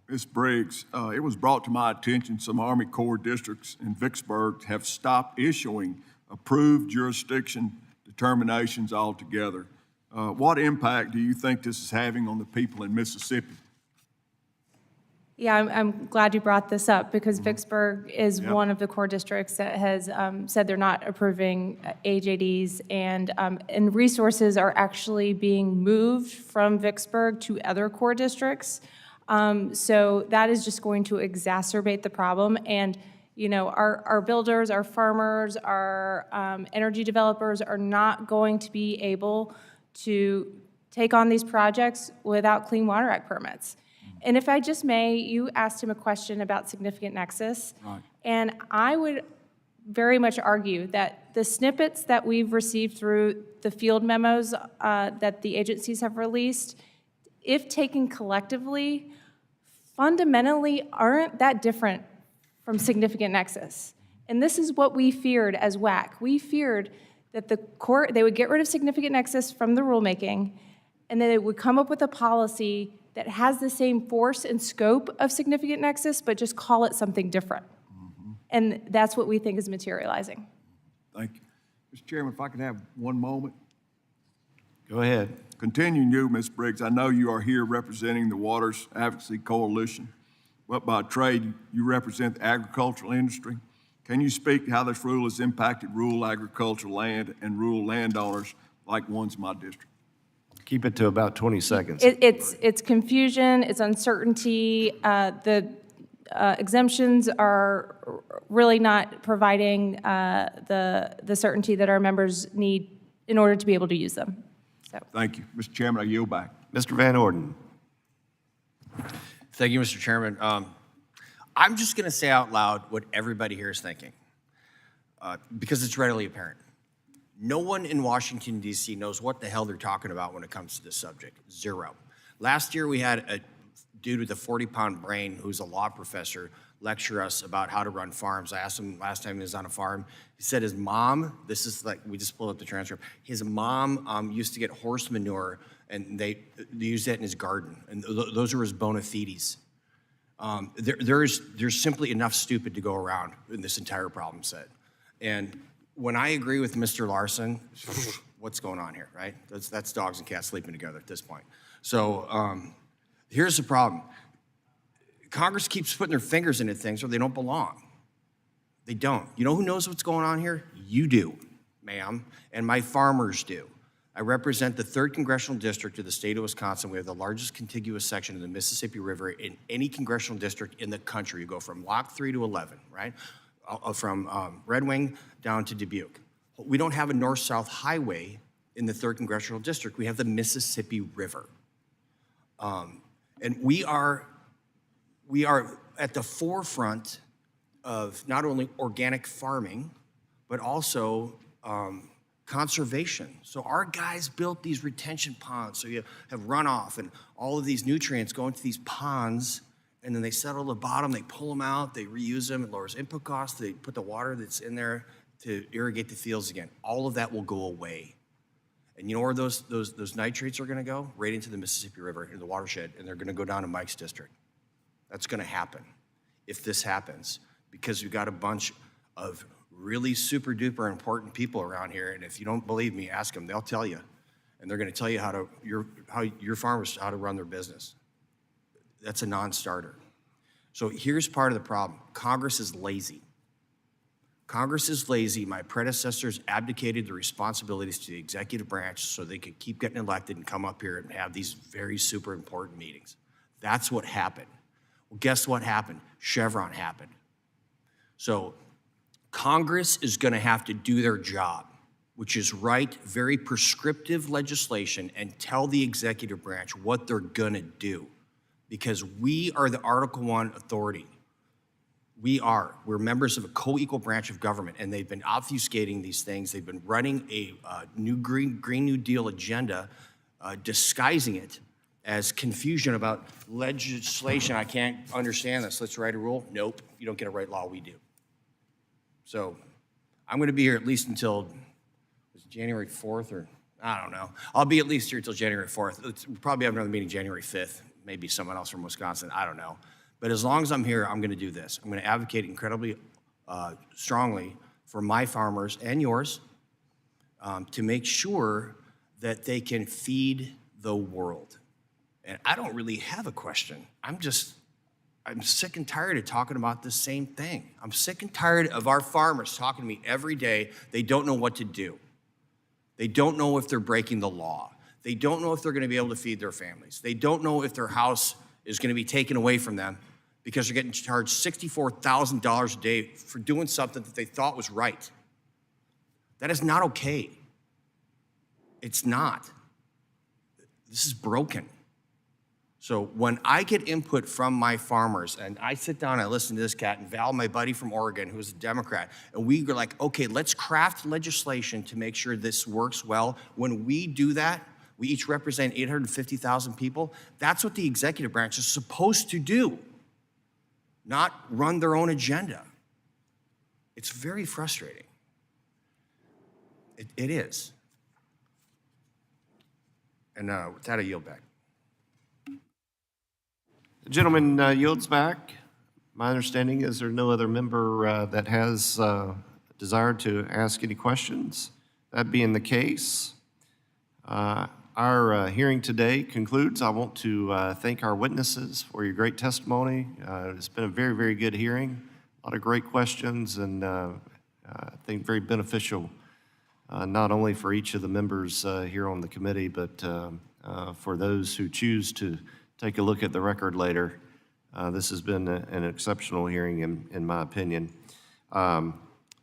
Ms. Briggs, it was brought to my attention some Army Corps districts in Vicksburg have stopped issuing approved jurisdiction determinations altogether. What impact do you think this is having on the people in Mississippi? Yeah, I'm glad you brought this up because Vicksburg is one of the core districts that has said they're not approving AJDs, and resources are actually being moved from Vicksburg to other core districts. So that is just going to exacerbate the problem. And you know, our builders, our farmers, our energy developers are not going to be able to take on these projects without Clean Water Act permits. And if I just may, you asked him a question about significant nexus. Right. And I would very much argue that the snippets that we've received through the field memos that the agencies have released, if taken collectively, fundamentally aren't that different from significant nexus. And this is what we feared as WACK. We feared that the court, they would get rid of significant nexus from the rulemaking, and then it would come up with a policy that has the same force and scope of significant nexus, but just call it something different. And that's what we think is materializing. Thank you. Mr. Chairman, if I could have one moment. Go ahead. Continuing you, Ms. Briggs, I know you are here representing the Waters Advocacy Coalition, but by trade, you represent the agricultural industry. Can you speak how this rule has impacted rural agricultural land and rural landowners like ones in my district? Keep it to about 20 seconds. It's confusion, it's uncertainty. The exemptions are really not providing the certainty that our members need in order to be able to use them. So. Thank you. Mr. Chairman, I yield back. Mr. Van Orden. Thank you, Mr. Chairman. I'm just going to say out loud what everybody here is thinking, because it's readily apparent. No one in Washington, D.C. knows what the hell they're talking about when it comes to this subject. Zero. Last year, we had a dude with a 40-pound brain who's a law professor lecture us about how to run farms. I asked him last time he was on a farm. He said his mom, this is like, we just pulled up the transcript, his mom used to get horse manure, and they used that in his garden. And those are his bona fides. There's simply enough stupid to go around in this entire problem set. And when I agree with Mr. Larson, what's going on here, right? That's dogs and cats sleeping together at this point. So here's the problem. Congress keeps putting their fingers into things where they don't belong. They don't. You know who knows what's going on here? You do, ma'am, and my farmers do. I represent the 3rd Congressional District of the state of Wisconsin. We have the largest contiguous section of the Mississippi River in any congressional district in the country. You go from Lock 3 to 11, right? From Red Wing down to Dubuque. We don't have a north-south highway in the 3rd Congressional District. We have the Mississippi River. And we are at the forefront of not only organic farming, but also conservation. So our guys built these retention ponds, so you have runoff and all of these nutrients go into these ponds, and then they settle the bottom, they pull them out, they reuse them, it lowers input costs, they put the water that's in there to irrigate the fields again. All of that will go away. And you know where those nitrates are gonna go? Right into the Mississippi River, into the watershed, and they're gonna go down to Mike's district. That's gonna happen if this happens, because we've got a bunch of really super duper important people around here. And if you don't believe me, ask them, they'll tell you. And they're gonna tell you how your farmers, how to run their business. That's a non-starter. So here's part of the problem. Congress is lazy. Congress is lazy. My predecessors abdicated the responsibilities to the executive branch so they could keep getting elected and come up here and have these very super important meetings. That's what happened. Well, guess what happened? Chevron happened. So Congress is going to have to do their job, which is write very prescriptive legislation and tell the executive branch what they're going to do, because we are the Article I authority. We're members of a co-equal branch of government, and they've been obfuscating these things. They've been running a new Green New Deal agenda, disguising it as confusion about legislation. I can't understand this. Let's write a rule. Nope, you don't get to write law, we do. So I'm going to be here at least until January 4th, or I don't know. I'll be at least here until January 4th. We'll probably have another meeting January 5th. Maybe someone else from Wisconsin. I don't know. But as long as I'm here, I'm going to do this. I'm going to advocate incredibly strongly for my farmers and yours to make sure that they can feed the world. And I don't really have a question. I'm sick and tired of talking about the same thing. I'm sick and tired of our farmers talking to me every day. They don't know what to do. They don't know if they're breaking the law. They don't know if they're going to be able to feed their families. They don't know if their house is going to be taken away from them because they're getting charged $64,000 a day for doing something that they thought was right. That is not okay. It's not. This is broken. So when I get input from my farmers, and I sit down and I listen to this cat, and Val, my buddy from Oregon, who's a Democrat, and we go like, okay, let's craft legislation to make sure this works well. When we do that, we each represent 850,000 people. That's what the executive branch is supposed to do, not run their own agenda. It's very frustrating. It is. And with that, I yield back. The gentleman yields back. My understanding is there no other member that has desired to ask any questions. That being the case, our hearing today concludes. I want to thank our witnesses for your great testimony. It's been a very, very good hearing. A lot of great questions, and I think very beneficial, not only for each of the members here on the committee, but for those who choose to take a look at the record later. This has been an exceptional hearing, in my opinion.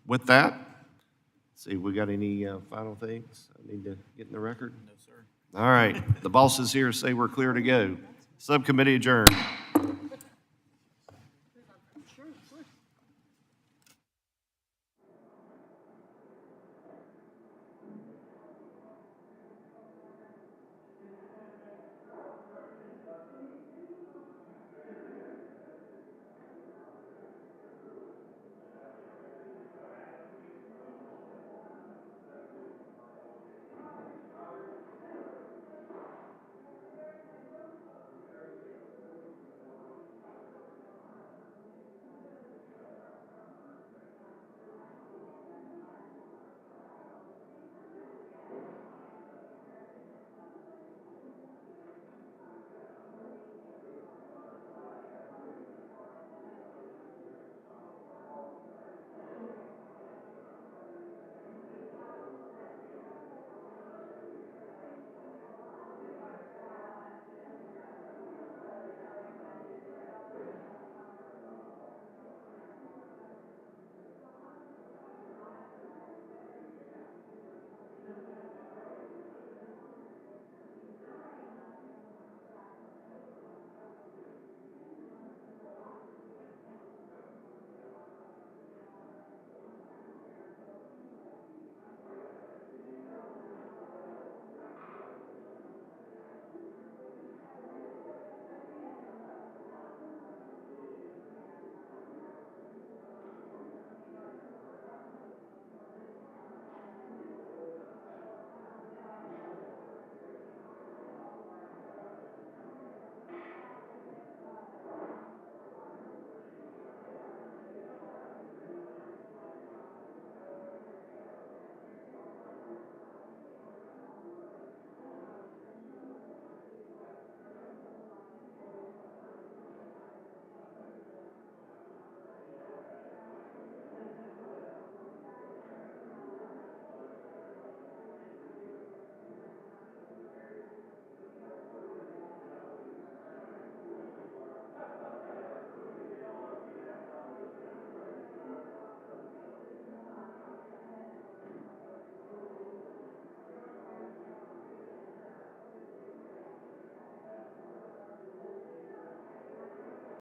With that, let's see, we got any final things I need to get in the record? No, sir. All right, the bosses here say we're clear to go. Subcommittee adjourned.